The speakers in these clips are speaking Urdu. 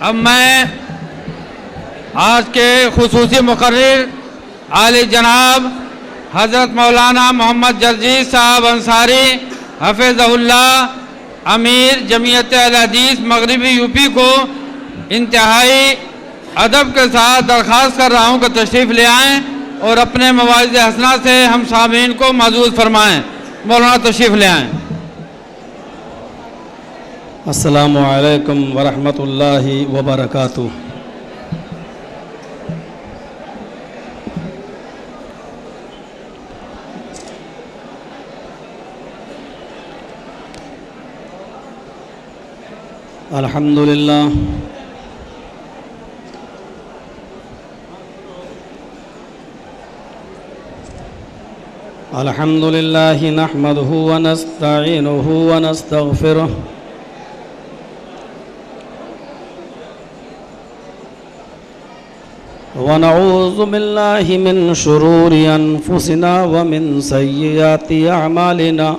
اب میں آج کے خصوصی مقرر عالی جناب حضرت مولانا محمد جرجیز صاحب انصاری حفظہ اللہ امیر جمعیت اہل حدیث مغربی یو پی کو انتہائی ادب کے ساتھ درخواست کر رہا ہوں کہ تشریف لے آئیں اور اپنے مواعظ حسنہ سے ہم سامعین کو معزز فرمائیں۔ مولانا تشریف لے آئیں۔ السلام علیکم ورحمۃ اللہ وبرکاتہ۔ الحمدللہ الحمدللہ نحمدہ ونستعینہ ونستغفرہ ونعوذ باللہ من شرور انفسنا ومن سیئات اعمالنا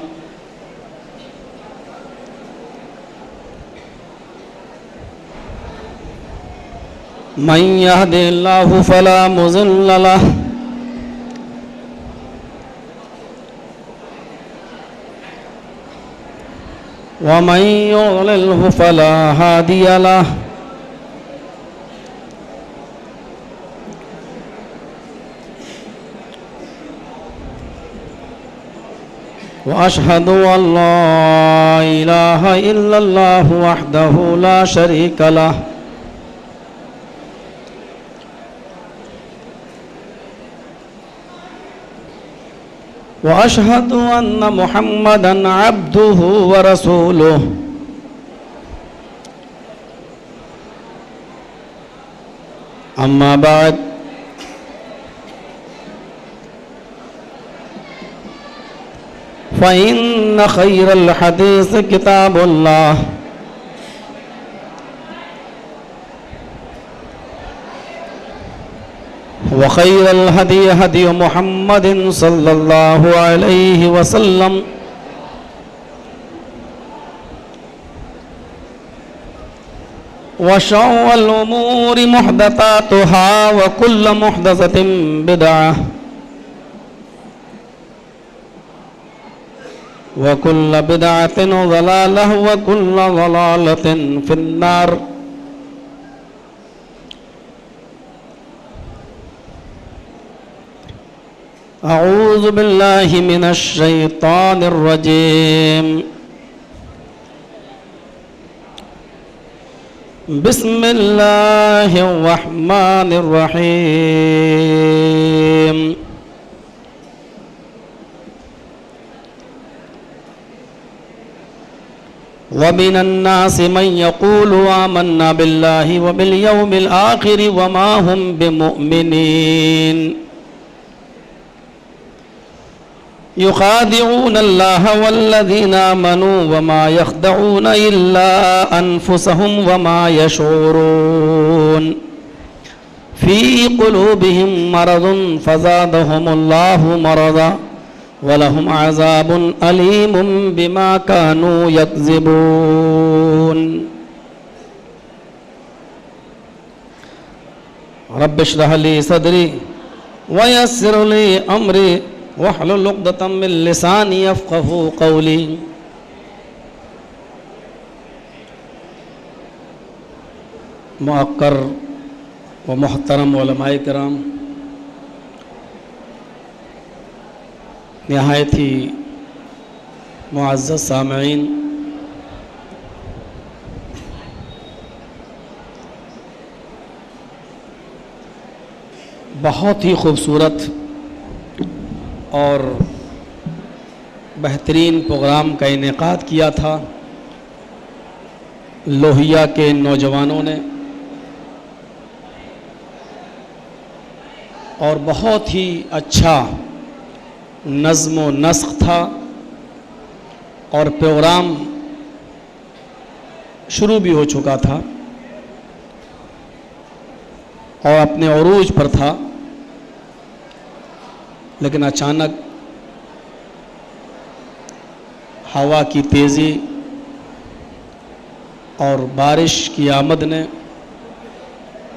من يهد الله فلا مضل له ومن يضلل فلا هادي له وأشهد أن لا إله إلا الله وحده لا شريك له وأشهد أن محمدًا عبده ورسوله أما بعد فإن خير الحديث كتاب الله وخير الهدي هدي محمد صلى الله عليه وسلم وشر الأمور محدثاتها وكل محدثة بدعة وكل بدعة ضلالة وكل ضلالة في النار أعوذ بالله من الشيطان الرجيم بسم الله الرحمن الرحيم ومن الناس من يقول آمنا بالله وباليوم الآخر وما هم بمؤمنين يخادعون الله والذين آمنوا وما يخدعون إلا أنفسهم وما يشعرون في قلوبهم مرض فزادهم الله مرضا ولهم عذاب أليم بما كانوا يكذبون رب اشرح لي صدري ويسر لي أمري واحلل عقدة من لساني يفقهوا قولي معقر و محترم علماء کرام، نہایت ہی معزز سامعین، بہت ہی خوبصورت اور بہترین پروگرام کا انعقاد کیا تھا لوہیا کے نوجوانوں نے، اور بہت ہی اچھا نظم و نسق تھا، اور پروگرام شروع بھی ہو چکا تھا اور اپنے عروج پر تھا، لیکن اچانک ہوا کی تیزی اور بارش کی آمد نے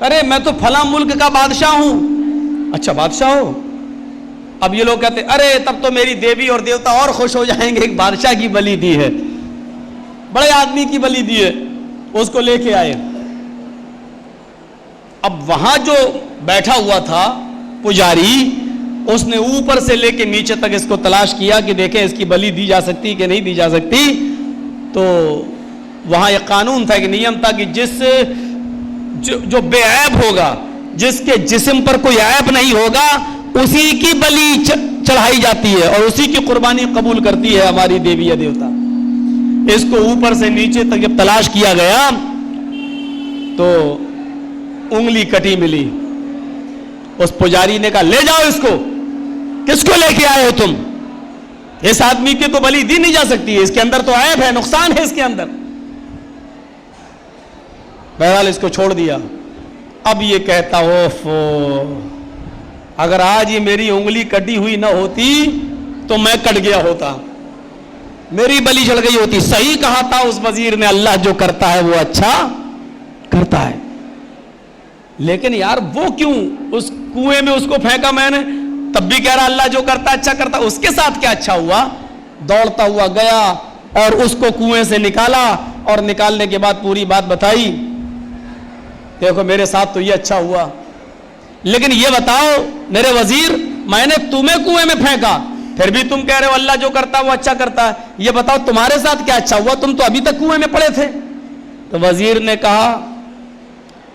ارے میں تو فلاں ملک کا بادشاہ ہوں. اچھا بادشاہ ہو. اب یہ لوگ کہتے ارے تب تو میری دیوی اور دیوتا اور خوش ہو جائیں گے, ایک بادشاہ کی بلی دی ہے, بڑے آدمی کی بلی دی ہے, اس کو لے کے آئے. اب وہاں جو بیٹھا ہوا تھا پجاری, اس نے اوپر سے لے کے نیچے تک اس کو تلاش کیا کہ دیکھیں اس کی بلی دی جا سکتی کہ نہیں دی جا سکتی. تو وہاں ایک قانون تھا, ایک نیم تھا کہ جو بے عیب ہوگا, جس کے جسم پر کوئی عیب نہیں ہوگا, اسی کی بلی چڑھائی جاتی ہے اور اسی کی قربانی قبول کرتی ہے ہماری دیوی یا دیوتا. اس کو اوپر سے نیچے تک جب تلاش کیا گیا تو انگلی کٹی ملی. اس پجاری نے کہا لے جاؤ اس کو. کس کو لے کے آئے ہو تم؟ اس آدمی کی تو بلی دی نہیں جا سکتی ہے, اس کے اندر تو عیب ہے, نقصان ہے اس کے اندر. بہرحال اس کو چھوڑ دیا. اب یہ کہتا اوفو, اگر آج یہ میری انگلی کٹی ہوئی نہ ہوتی تو میں کٹ گیا ہوتا, میری بلی چڑھ گئی ہوتی. صحیح کہا تھا اس وزیر نے, اللہ جو کرتا ہے وہ اچھا کرتا ہے. لیکن یار وہ کیوں اس کنویں میں اس کو پھینکا میں نے, تب بھی کہہ رہا اللہ جو کرتا اچھا کرتا. اس کے ساتھ کیا اچھا ہوا؟ دوڑتا ہوا گیا اور اس کو کنویں سے نکالا, اور نکالنے کے بعد پوری بات بتائی, دیکھو میرے ساتھ تو یہ اچھا ہوا. لیکن یہ بتاؤ میرے وزیر, میں نے تمہیں کنویں میں پھینکا, پھر بھی تم کہہ رہے ہو اللہ جو کرتا وہ اچھا کرتا ہے. یہ بتاؤ تمہارے ساتھ کیا اچھا ہوا؟ تم تو ابھی تک کنویں میں پڑے تھے. تو وزیر نے کہا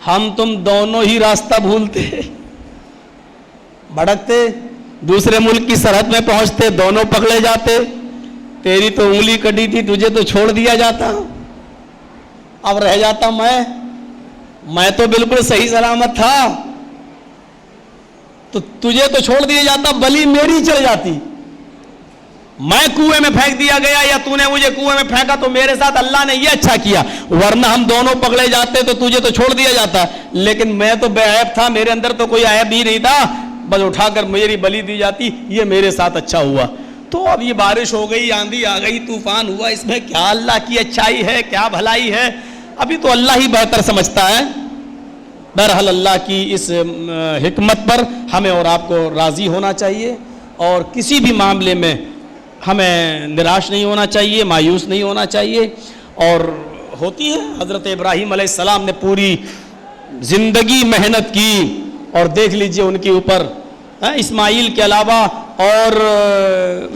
ہم تم دونوں ہی راستہ بھولتے, بھٹکتے, دوسرے ملک کی سرحد میں پہنچتے, دونوں پکڑے جاتے. تیری تو انگلی کٹی تھی, تجھے تو چھوڑ دیا جاتا, اب رہ جاتا میں تو بالکل صحیح سلامت تھا, تو تجھے تو چھوڑ دیا جاتا, بلی میری چڑھ جاتی. میں کنویں میں پھینک دیا گیا یا تو نے مجھے کنویں میں پھینکا تو میرے ساتھ اللہ نے یہ اچھا کیا, ورنہ ہم دونوں پکڑے جاتے تو تجھے تو چھوڑ دیا جاتا. لیکن میں تو بے عیب تھا, میرے اندر تو کوئی عیب ہی نہیں تھا, بس اٹھا کر میری بلی دی جاتی, یہ میرے ساتھ اچھا ہوا. تو اب یہ بارش ہو گئی, آندھی آ گئی, طوفان ہوا, اس میں کیا اللہ کی اچھائی ہے, کیا بھلائی ہے, ابھی تو اللہ ہی بہتر سمجھتا ہے. بہرحال اللہ کی اس حکمت پر ہمیں اور آپ کو راضی ہونا چاہیے, اور کسی بھی معاملے میں ہمیں نراش نہیں ہونا چاہیے, مایوس نہیں ہونا چاہیے. اور ہوتی ہے, حضرت ابراہیم علیہ السلام نے پوری زندگی محنت کی, اور دیکھ لیجئے ان کے اوپر اسماعیل کے علاوہ اور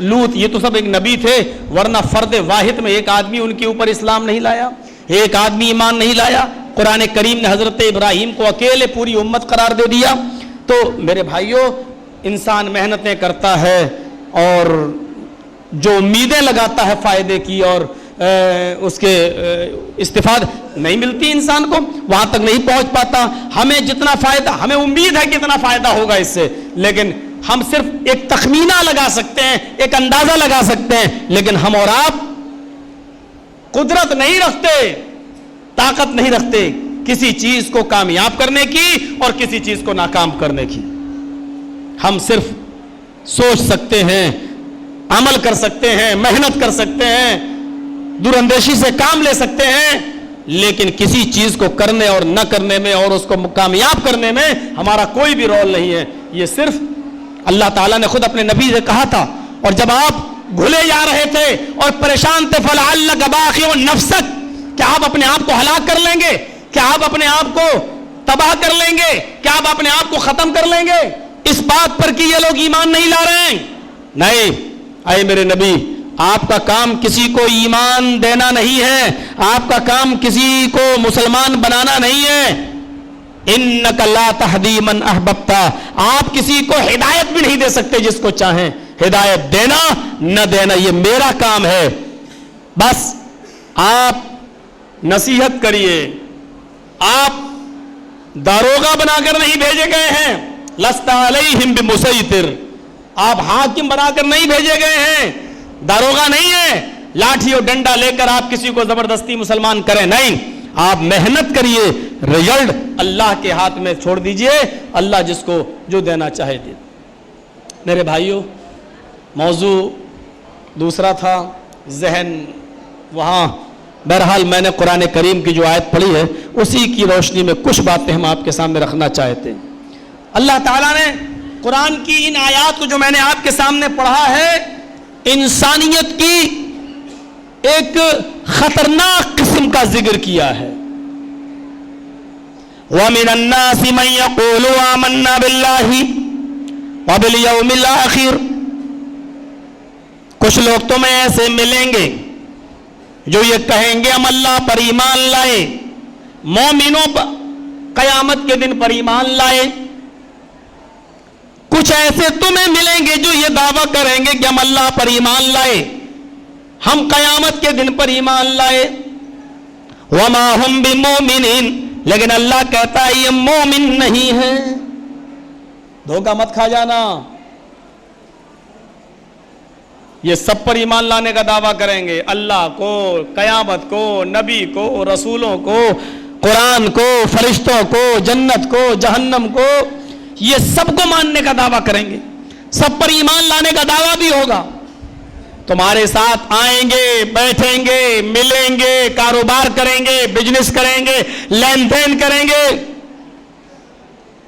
لوط, یہ تو سب ایک نبی تھے, ورنہ فرد واحد میں ایک آدمی ان کے اوپر اسلام نہیں لایا, ایک آدمی ایمان نہیں لایا. قرآن کریم نے حضرت ابراہیم کو اکیلے پوری امت قرار دے دیا. تو میرے بھائیوں, انسان محنتیں کرتا ہے اور جو امیدیں لگاتا ہے فائدے کی, اور اس کے استفادہ نہیں ملتی انسان کو, وہاں تک نہیں پہنچ پاتا. ہمیں جتنا فائدہ, ہمیں امید ہے کتنا فائدہ ہوگا اس سے, لیکن ہم صرف ایک تخمینہ لگا سکتے ہیں, ایک اندازہ لگا سکتے ہیں, لیکن ہم اور آپ قدرت نہیں رکھتے, طاقت نہیں رکھتے کسی چیز کو کامیاب کرنے کی اور کسی چیز کو ناکام کرنے کی. ہم صرف سوچ سکتے ہیں, عمل کر سکتے ہیں, محنت کر سکتے ہیں, دور اندیشی سے کام لے سکتے ہیں, لیکن کسی چیز کو کرنے اور نہ کرنے میں اور اس کو کامیاب کرنے میں ہمارا کوئی بھی رول نہیں ہے. یہ صرف اللہ تعالیٰ نے خود اپنے نبی سے کہا تھا. اور جب آپ بھولے جا رہے تھے اور پریشان تھے, فَلَعَلَّكَ بَاخِعٌ نَفْسَكَ, کیا آپ اپنے آپ کو ہلاک کر لیں گے, کیا آپ اپنے آپ کو تباہ کر لیں گے, کیا آپ اپنے آپ کو ختم کر لیں گے اس بات پر کہ یہ لوگ ایمان نہیں لا رہے ہیں؟ نہیں. اے میرے نبی, آپ کا کام کسی کو ایمان دینا نہیں ہے, آپ کا کام کسی کو مسلمان بنانا نہیں ہے. انک لا تہدی من احببت, آپ کسی کو ہدایت بھی نہیں دے سکتے جس کو چاہیں. ہدایت دینا نہ دینا یہ میرا کام ہے. بس آپ نصیحت کریے, آپ داروغہ بنا کر نہیں بھیجے گئے ہیں, لست علیہم بمسیطر, آپ حاکم بنا کر نہیں بھیجے گئے ہیں, داروغہ نہیں ہے لاٹھی اور ڈنڈا لے کر آپ کسی کو زبردستی مسلمان کریں, نہیں. آپ محنت کریے, رزلٹ اللہ کے ہاتھ میں چھوڑ دیجئے, اللہ جس کو جو دینا چاہے دے. میرے بھائیوں, موضوع دوسرا تھا, ذہن وہاں بہرحال میں نے قرآن کریم کی جو آیت پڑھی ہے اسی کی روشنی میں کچھ باتیں ہم آپ کے سامنے رکھنا چاہتے ہیں. اللہ تعالیٰ نے قرآن کی ان آیات کو جو میں نے آپ کے سامنے پڑھا ہے انسانیت کی ایک خطرناک قسم کا ذکر کیا ہے. وَمِنَ النَّاسِ مَن يَقُولُ آمَنَّا بِاللَّهِ وَبِالْيَوْمِ الْآخِرِ. کچھ لوگ تمہیں ایسے ملیں گے جو یہ کہیں گے ہم اللہ پر ایمان لائے, مومنوں پر قیامت کے دن پر ایمان لائے. کچھ ایسے تمہیں ملیں گے جو یہ دعویٰ کریں گے کہ ہم اللہ پر ایمان لائے, ہم قیامت کے دن پر ایمان لائے. وَمَا هُمْ بِمُؤْمِنِينَ, لیکن اللہ کہتا ہے یہ مومن نہیں ہے. دھوکہ مت کھا جانا. یہ سب پر ایمان لانے کا دعویٰ کریں گے, اللہ کو, قیامت کو, نبی کو, رسولوں کو, قرآن کو, فرشتوں کو, جنت کو, جہنم کو, یہ سب کو ماننے کا دعویٰ کریں گے, سب پر ایمان لانے کا دعویٰ بھی ہوگا. تمہارے ساتھ آئیں گے, بیٹھیں گے, ملیں گے, کاروبار کریں گے, بزنس کریں گے, لین دین کریں گے,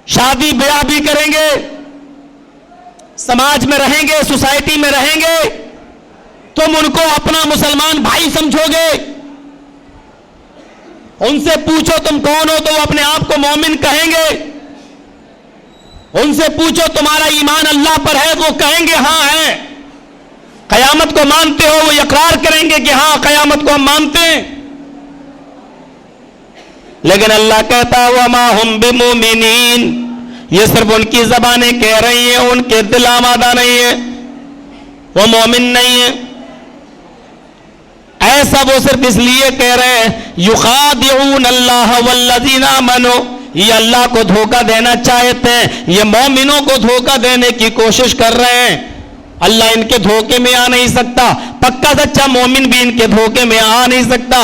شادی بیاہ بھی کریں گے, سماج میں رہیں گے, سوسائٹی میں رہیں گے. تم ان کو اپنا مسلمان بھائی سمجھو گے, ان سے پوچھو تم کون ہو تو وہ اپنے آپ کو مومن کہیں گے. ان سے پوچھو تمہارا ایمان اللہ پر ہے, وہ کہیں گے ہاں ہے. قیامت کو مانتے ہو, وہ اقرار کریں گے کہ ہاں قیامت کو ہم مانتے ہیں. لیکن اللہ کہتا ہے وَمَا هُمْ بِمُؤْمِنِينَ, یہ صرف ان کی زبانیں کہہ رہی ہیں, ان کے دل آمادہ نہیں ہے, وہ مومن نہیں ہے. ایسا وہ صرف اس لیے کہہ رہے ہیں یخادعون اللہ والذین آمنوا, یہ اللہ کو دھوکہ دینا چاہتے ہیں, یہ مومنوں کو دھوکہ دینے کی کوشش کر رہے ہیں. اللہ ان کے دھوکے میں آ نہیں سکتا, پکا سچا مومن بھی ان کے دھوکے میں آ نہیں سکتا.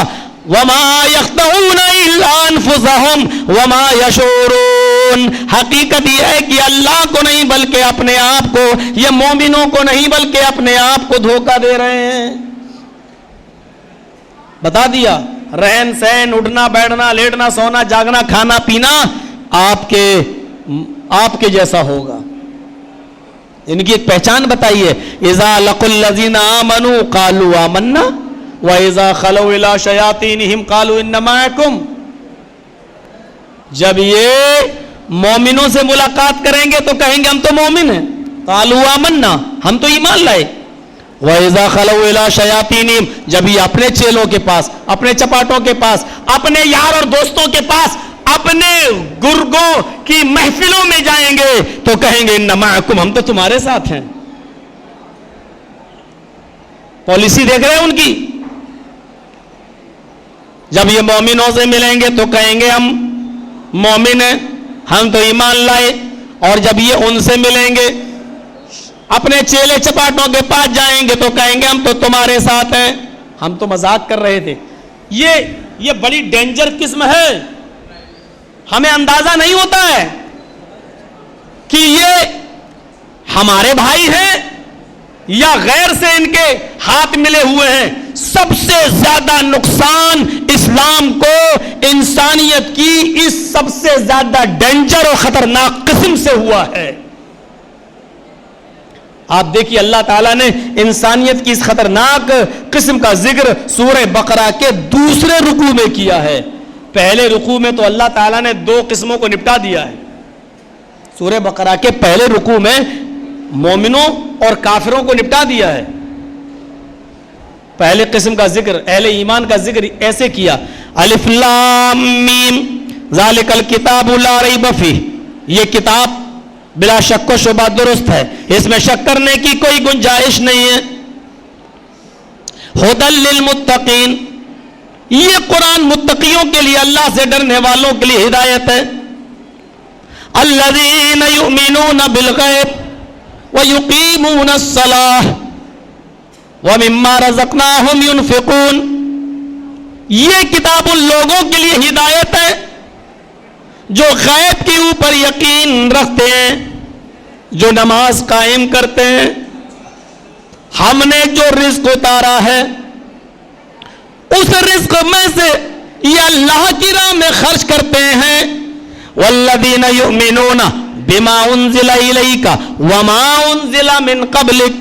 وَمَا يَخْدَعُونَ إِلَّا أَنفُسَهُمْ وَمَا يَشْعُرُونَ, حقیقت یہ ہے کہ اللہ کو نہیں بلکہ اپنے آپ کو, یہ مومنوں کو نہیں بلکہ اپنے آپ کو دھوکہ دے رہے ہیں. بتا دیا رہن سہن, اٹھنا بیٹھنا, لیٹنا سونا, جاگنا, کھانا پینا آپ کے جیسا ہوگا. ان کی ایک پہچان بتائیے, اذا لقوا الذین آمنوا قالوا آمنا وَإِذَا خَلَوْا إِلَىٰ شَيَاطِينِهِمْ قَالُوا إِنَّ مَعَكُمْ. جب یہ مومنوں سے ملاقات کریں گے تو کہیں گے ہم تو مومن ہیں, قَالُوا آمَنَّا, ہم تو ایمان لائے. وَإِذَا خَلَوْا إِلَىٰ شَيَاطِينِهِمْ, جب یہ اپنے چیلوں کے پاس, اپنے چپاٹوں کے پاس, اپنے یار اور دوستوں کے پاس, اپنے گرگوں کی محفلوں میں جائیں گے تو کہیں گے إِنَّ مَعَكُمْ, ہم تو تمہارے ساتھ ہیں. پالیسی دیکھ رہے ہیں ان کی. جب یہ مومنوں سے ملیں گے تو کہیں گے ہم مومن ہیں, ہم تو ایمان لائے. اور جب یہ ان سے ملیں گے, اپنے چیلے چپاٹوں کے پاس جائیں گے تو کہیں گے ہم تو تمہارے ساتھ ہیں, ہم تو مذاق کر رہے تھے. یہ بڑی ڈینجر قسم ہے. ہمیں اندازہ نہیں ہوتا ہے کہ یہ ہمارے بھائی ہیں یا غیر سے ان کے ہاتھ ملے ہوئے ہیں. سب سے زیادہ نقصان اسلام کو انسانیت کی اس سب سے زیادہ ڈینجر اور خطرناک قسم سے ہوا ہے. آپ دیکھیے اللہ تعالیٰ نے انسانیت کی اس خطرناک قسم کا ذکر سورہ بقرہ کے دوسرے رکوع میں کیا ہے. پہلے رکوع میں تو اللہ تعالیٰ نے دو قسموں کو نپٹا دیا ہے. سورہ بقرہ کے پہلے رکوع میں مومنوں اور کافروں کو نپٹا دیا ہے. پہلے قسم کا ذکر, اہل ایمان کا ذکر ایسے کیا, الف لام میم ذالک الکتاب لا ریب فیہ, یہ کتاب بلا شک و شبہ درست ہے, اس میں شک کرنے کی کوئی گنجائش نہیں ہے. ھدی للمتقین, یہ قرآن متقیوں کے لیے, اللہ سے ڈرنے والوں کے لیے ہدایت ہے. الذین یؤمنون بالغیب وَيُقِيمُونَ الصَّلَاةَ وَمِمَّا رَزَقْنَاهُمْ يُنْفِقُونَ, یہ کتاب ان لوگوں کے لیے ہدایت ہے جو غیب کے اوپر یقین رکھتے ہیں, جو نماز قائم کرتے ہیں. ہم نے جو رزق اتارا ہے اس رزق میں سے یہ اللہ کی راہ میں خرچ کرتے ہیں. والذین یؤمنون بما انزل الیک وما انزل من قبلک,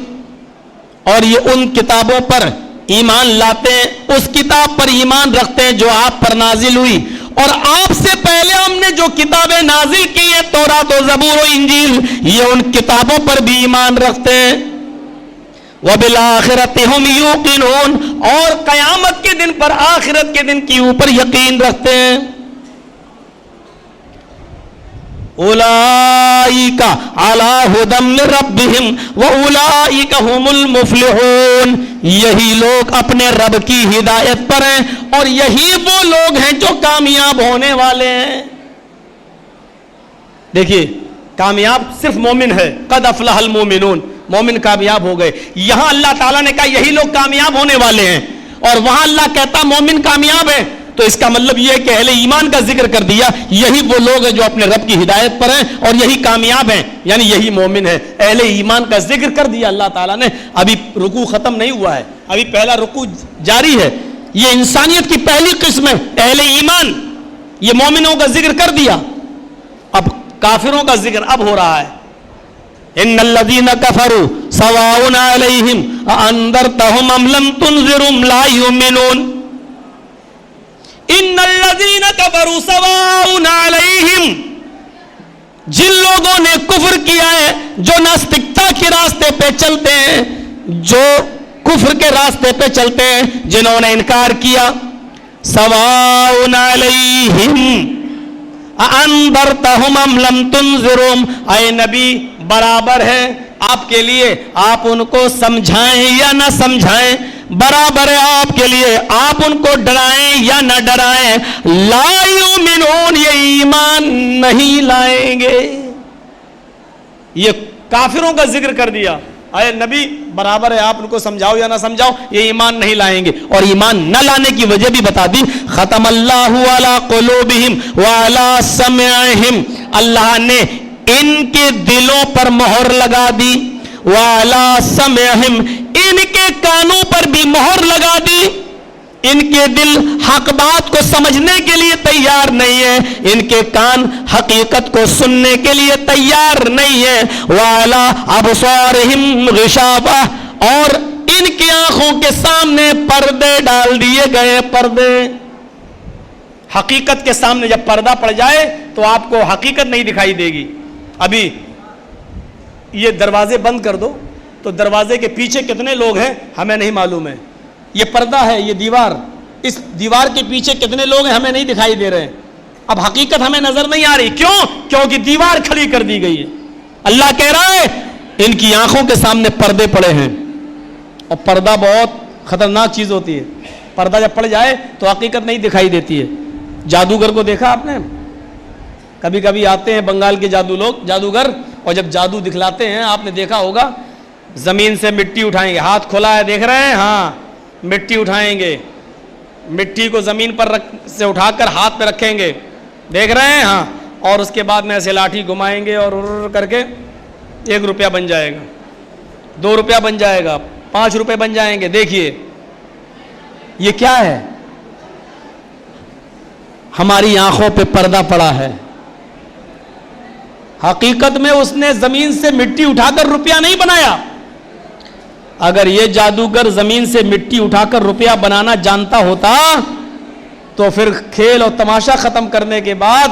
اور یہ ان کتابوں پر ایمان لاتے ہیں, اس کتاب پر ایمان رکھتے ہیں جو آپ پر نازل ہوئی, اور آپ سے پہلے ہم نے جو کتابیں نازل کی ہیں تورات و زبور و انجیل, یہ ان کتابوں پر بھی ایمان رکھتے ہیں. وبالآخرۃ ہم یوقنون, اور قیامت کے دن پر, آخرت کے دن کے اوپر یقین رکھتے ہیں. اولئک علی ھدی من ربہم واولئک ھم المفلحون, یہی لوگ اپنے رب کی ہدایت پر ہیں اور یہی وہ لوگ ہیں جو کامیاب ہونے والے ہیں. دیکھیے, کامیاب صرف مومن ہے. قد افلح المومنون, مومن کامیاب ہو گئے. یہاں اللہ تعالیٰ نے کہا یہی لوگ کامیاب ہونے والے ہیں, اور وہاں اللہ کہتا مومن کامیاب ہے. تو اس کا مطلب یہ ہے کہ اہل ایمان کا ذکر کر دیا, یہی وہ لوگ ہیں جو اپنے رب کی ہدایت پر ہیں اور یہی کامیاب ہیں, یعنی یہی مومن ہے. اہل ایمان کا ذکر کر دیا اللہ تعالیٰ نے. ابھی رکوع ختم نہیں ہوا ہے, ابھی پہلا رکوع جاری ہے. یہ انسانیت کی پہلی قسم ہے اہل ایمان. یہ مومنوں کا ذکر کر دیا, اب کافروں کا ذکر اب ہو رہا ہے. ان الذين كفروا سواء عليهم انذرتهم ام لم تنذرهم لا يؤمنون. ان الذين كفروا سواء عليهم, جن لوگوں نے کفر کیا ہے, جو ناستکتا کے راستے پہ چلتے ہیں, جو کفر کے راستے پہ چلتے ہیں, جنہوں نے انکار کیا. سواء عليهم انذرتهم ام لم تنذرهم, اے نبی برابر ہے آپ کے لیے, آپ ان کو سمجھائیں یا نہ سمجھائیں, برابر ہے آپ کے لیے آپ ان کو ڈرائیں یا نہ ڈرائیں. لا یؤمنون, یہ ایمان نہیں لائیں گے. یہ کافروں کا ذکر کر دیا, اے نبی برابر ہے آپ ان کو سمجھاؤ یا نہ سمجھاؤ, یہ ایمان نہیں لائیں گے. اور ایمان نہ لانے کی وجہ بھی بتا دی. ختم اللہ علی قلوبہم وعلی سمعہم, اللہ نے ان کے دلوں پر مہر لگا دی. وعلی سمعہم, ان کے کانوں پر بھی مہر لگا دی. ان کے دل حق بات کو سمجھنے کے لیے تیار نہیں ہے, ان کے کان حقیقت کو سننے کے لیے تیار نہیں ہے. وعلی ابصارہم غشاوہ, اور ان کی آنکھوں کے سامنے پردے ڈال دیے گئے. پردے, حقیقت کے سامنے جب پردہ پڑ جائے تو آپ کو حقیقت نہیں دکھائی دے گی. ابھی یہ دروازے بند کر دو تو دروازے کے پیچھے کتنے لوگ ہیں ہمیں نہیں معلوم ہے. یہ پردہ ہے, یہ دیوار, اس دیوار کے پیچھے کتنے لوگ ہیں ہمیں نہیں دکھائی دے رہے. اب حقیقت ہمیں نظر نہیں آ رہی. کیوں؟ کیونکہ دیوار کھڑی کر دی گئی ہے. اللہ کہہ رہا ہے ان کی آنکھوں کے سامنے پردے پڑے ہیں, اور پردہ بہت خطرناک چیز ہوتی ہے. پردہ جب پڑ جائے تو حقیقت نہیں دکھائی دیتی ہے. جادوگر کو دیکھا آپ نے؟ کبھی کبھی آتے ہیں بنگال کے جادوگر, اور جب جادو دکھلاتے ہیں آپ نے دیکھا ہوگا, زمین سے مٹی اٹھائیں گے, ہاتھ کھولا ہے دیکھ رہے ہیں, ہاں مٹی اٹھائیں گے, مٹی کو زمین پر سے اٹھا کر ہاتھ پہ رکھیں گے, دیکھ رہے ہیں, ہاں, اور اس کے بعد میں ایسے لاٹھی گھمائیں گے اور کر کے 1 روپیہ بن جائے گا, 2 روپیہ بن جائے گا, 5 روپے بن جائیں گے. دیکھیے یہ کیا ہے, ہماری آنکھوں پہ پردہ پڑا ہے. حقیقت میں اس نے زمین سے مٹی اٹھا کر روپیہ نہیں بنایا. اگر یہ جادوگر زمین سے مٹی اٹھا کر روپیہ بنانا جانتا ہوتا تو پھر کھیل اور تماشا ختم کرنے کے بعد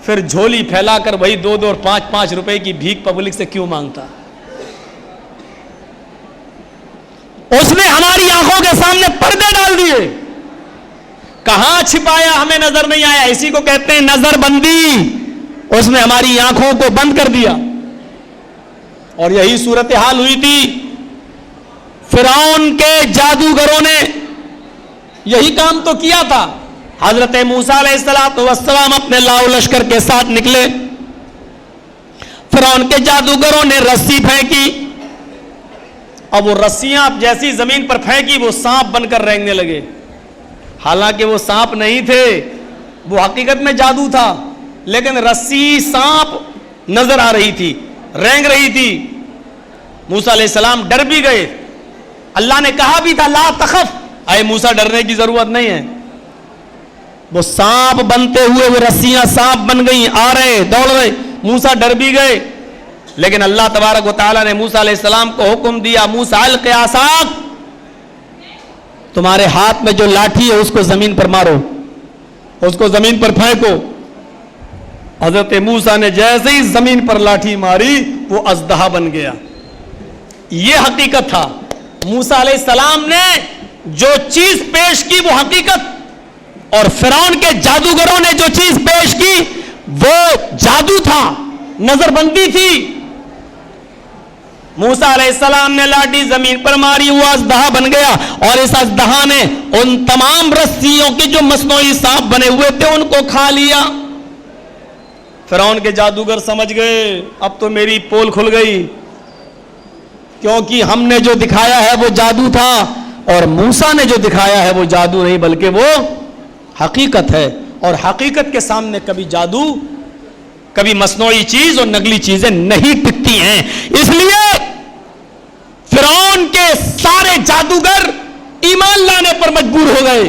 پھر جھولی پھیلا کر وہی 2-2 اور 5-5 روپے کی بھیک پبلک سے کیوں مانگتا. اس نے ہماری آنکھوں کے سامنے پردے ڈال دیے. کہاں چھپایا ہمیں نظر نہیں آیا, اسی کو کہتے ہیں نظر بندی. اس نے ہماری آنکھوں کو بند کر دیا. اور یہی صورتحال ہوئی تھی. فرعون کے جادوگروں نے یہی کام تو کیا تھا. حضرت موسیٰ علیہ السلام اپنے لاؤ لشکر کے ساتھ نکلے. فرعون کے جادوگروں نے رسی پھینکی. اب وہ رسیاں جیسی زمین پر پھینکی وہ سانپ بن کر رینگنے لگے. حالانکہ وہ سانپ نہیں تھے, وہ حقیقت میں جادو تھا, لیکن رسی سانپ نظر آ رہی تھی, رینگ رہی تھی. موسیٰ علیہ السلام ڈر بھی گئے. اللہ نے کہا بھی تھا لا تخف اے موسیٰ ڈرنے کی ضرورت نہیں ہے. وہ سانپ بنتے ہوئے وہ رسیاں سانپ بن گئی, آ رہے دوڑ رہے, موسیٰ ڈر بھی گئے. لیکن اللہ تبارک و تعالیٰ نے موسیٰ علیہ السلام کو حکم دیا, موسیٰ الق عصاک, تمہارے ہاتھ میں جو لاٹھی ہے اس کو زمین پر مارو, اس کو زمین پر پھینکو. حضرت موسیٰ نے جیسے ہی زمین پر لاٹھی ماری وہ اژدہا بن گیا. یہ حقیقت تھا. موسیٰ علیہ السلام نے جو چیز پیش کی وہ حقیقت, اور فرعون کے جادوگروں نے جو چیز پیش کی وہ جادو تھا, نظر بندی تھی. موسیٰ علیہ السلام نے لاٹھی زمین پر ماری, وہ اژدہا بن گیا, اور اس اژدہا نے ان تمام رسیوں کے جو مصنوعی سانپ بنے ہوئے تھے ان کو کھا لیا. فرعون کے جادوگر سمجھ گئے اب تو میری پول کھل گئی, کیونکہ ہم نے جو دکھایا ہے وہ جادو تھا, اور موسیٰ نے جو دکھایا ہے وہ جادو نہیں بلکہ وہ حقیقت ہے. اور حقیقت کے سامنے کبھی جادو, کبھی مصنوعی چیز اور نقلی چیزیں نہیں ٹکتی ہیں. اس لیے فرعون کے سارے جادوگر ایمان لانے پر مجبور ہو گئے,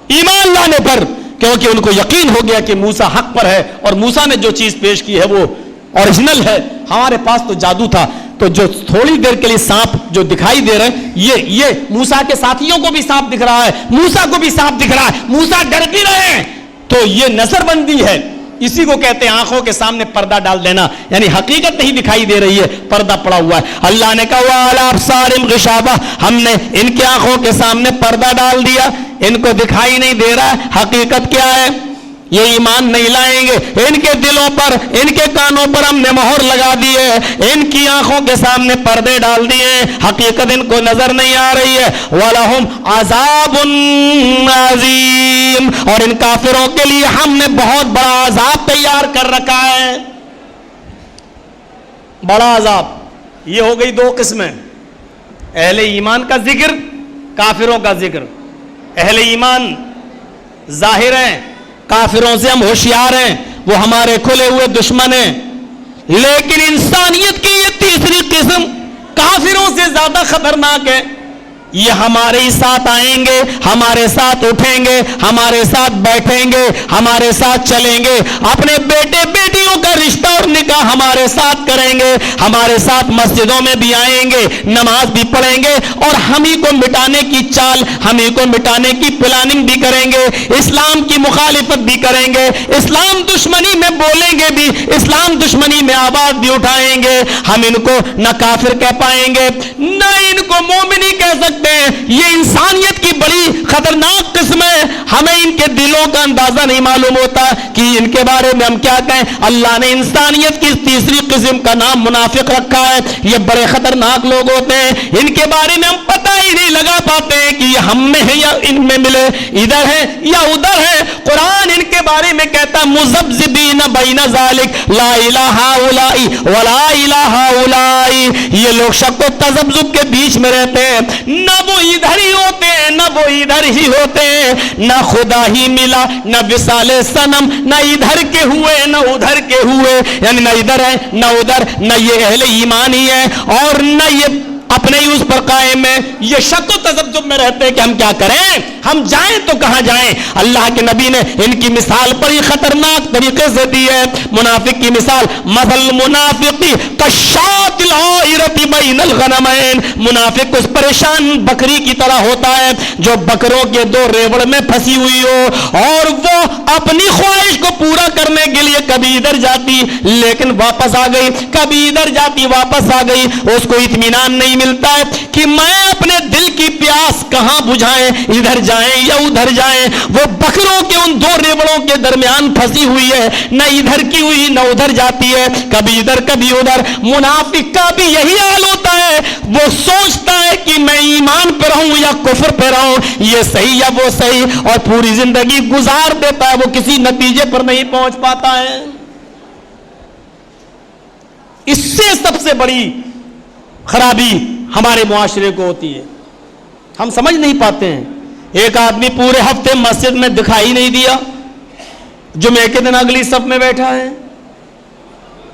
ایمان لانے پر, کیونکہ ان کو یقین ہو گیا کہ موسیٰ حق پر ہے اور موسیٰ نے جو چیز پیش کی ہے وہ اوریجنل ہے. ہمارے پاس تو جادو تھا. تو جو تھوڑی دیر کے لیے سانپ جو دکھائی دے رہے ہیں, یہ موسیٰ کے ساتھیوں کو بھی سانپ دکھ رہا ہے, موسیٰ کو بھی سانپ دکھ رہا ہے, موسیٰ ڈر بھی رہے ہیں, تو یہ نظر بندی ہے. اسی کو کہتے ہیں آنکھوں کے سامنے پردہ ڈال دینا, یعنی حقیقت نہیں دکھائی دے رہی ہے, پردہ پڑا ہوا ہے. اللہ نے کہا وَعَلَىٰ أَبْصَارِهِمْ غِشَاوَةٌ, ہم نے ان کی آنکھوں کے سامنے پردہ ڈال دیا, ان کو دکھائی نہیں دے رہا ہے حقیقت کیا ہے. یہ ایمان نہیں لائیں گے. ان کے دلوں پر, ان کے کانوں پر ہم نے مہر لگا دی ہے, ان کی آنکھوں کے سامنے پردے ڈال دیے, حقیقت ان کو نظر نہیں آ رہی ہے. وَلَهُمْ عَذَابٌ عَظِيمٌ, اور ان کافروں کے لیے ہم نے بہت بڑا عذاب تیار کر رکھا ہے. بڑا عذاب. یہ ہو گئی دو قسمیں, اہل ایمان کا ذکر, کافروں کا ذکر. اہل ایمان ظاہر ہیں, کافروں سے ہم ہوشیار ہیں, وہ ہمارے کھلے ہوئے دشمن ہیں. لیکن انسانیت کی یہ تیسری قسم کافروں سے زیادہ خطرناک ہے. یہ ہمارے ہی ساتھ آئیں گے, ہمارے ساتھ اٹھیں گے, ہمارے ساتھ بیٹھیں گے, ہمارے ساتھ چلیں گے, اپنے بیٹے بیٹیوں کا رشتہ اور نکاح ہمارے ساتھ کریں گے, ہمارے ساتھ مسجدوں میں بھی آئیں گے, نماز بھی پڑھیں گے, اور ہم ہی کو مٹانے کی چال, ہم ہی کو مٹانے کی پلاننگ بھی کریں گے, اسلام کی مخالفت بھی کریں گے, اسلام دشمنی میں بولیں گے بھی, اسلام دشمنی میں آواز بھی اٹھائیں گے. ہم ان کو نہ کافر کہہ پائیں گے, نہ ان کو مومن ہی کہہ سکتے. یہ انسانیت کی بڑی خطرناک قسم ہے. ہمیں ان کے دلوں کا اندازہ نہیں معلوم ہوتا کہ ان کے بارے میں ہم کیا کہیں. اللہ نے انسانیت کی تیسری قسم کا نام منافق رکھا ہے. یہ بڑے خطرناک لوگ ہوتے ہیں, ان کے بارے میں ہم پتہ ہی نہیں لگا پاتے ہیں کہ یہ ہم میں ہے یا ان میں ملے, ادھر ہے یا ادھر ہے. قرآن ان کے بارے میں کہتا مذبذبین بین ذالک لا الہ الا ولا الہ الا. یہ لوگ شک و تذبذب کے بیچ میں رہتے ہیں, نہ وہ ادھر ہی ہوتے ہیں نہ وہ ادھر ہی ہوتے ہیں, نہ خدا ہی ملا نہ وصال صنم, نہ ادھر کے ہوئے نہ ادھر کے ہوئے, یعنی نہ ادھر ہے نہ ادھر, نہ یہ اہل ایمان ہی ہے اور نہ یہ اپنے ہی اس پر قائم ہے. یہ شک و تذبذب میں رہتے ہیں کہ ہم کیا کریں, ہم جائیں تو کہاں جائیں. اللہ کے نبی نے ان کی مثال بڑی خطرناک طریقے سے دی ہے. منافق کی مثال مثل المنافق کالشاة العائرة بین الغنمین, منافق اس پریشان بکری کی طرح ہوتا ہے جو بکروں کے دو ریوڑ میں پھنسی ہوئی ہو, اور وہ اپنی خواہش کو پورا کرنے کے لیے کبھی ادھر جاتی لیکن واپس آ گئی, کبھی ادھر جاتی واپس آ گئی. اس کو اطمینان نہیں ملتا ہے کہ میں اپنے دل کی پیاس کہاں بجھائیں, ادھر جائیں یا ادھر جائیں. وہ بکروں کے ان دو ریوڑوں کے درمیان پھنسی ہوئی ہے, نہ ادھر کی ہوئی نہ ادھر جاتی ہے, کبھی ادھر کبھی ادھر. منافق کا بھی یہی حال ہوتا ہے, وہ سوچتا ہے کہ میں ایمان پہ رہوں یا کفر پہ رہوں, یہ صحیح یا وہ صحیح, اور پوری زندگی گزار دیتا ہے, وہ کسی نتیجے پر نہیں پہنچ پاتا ہے. اس سے سب سے بڑی خرابی ہمارے معاشرے کو ہوتی ہے, ہم سمجھ نہیں پاتے ہیں. ایک آدمی پورے ہفتے مسجد میں دکھائی نہیں دیا, جمعے کے دن اگلی صف میں بیٹھا ہے.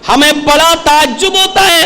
ہمیں بڑا تعجب ہوتا ہے,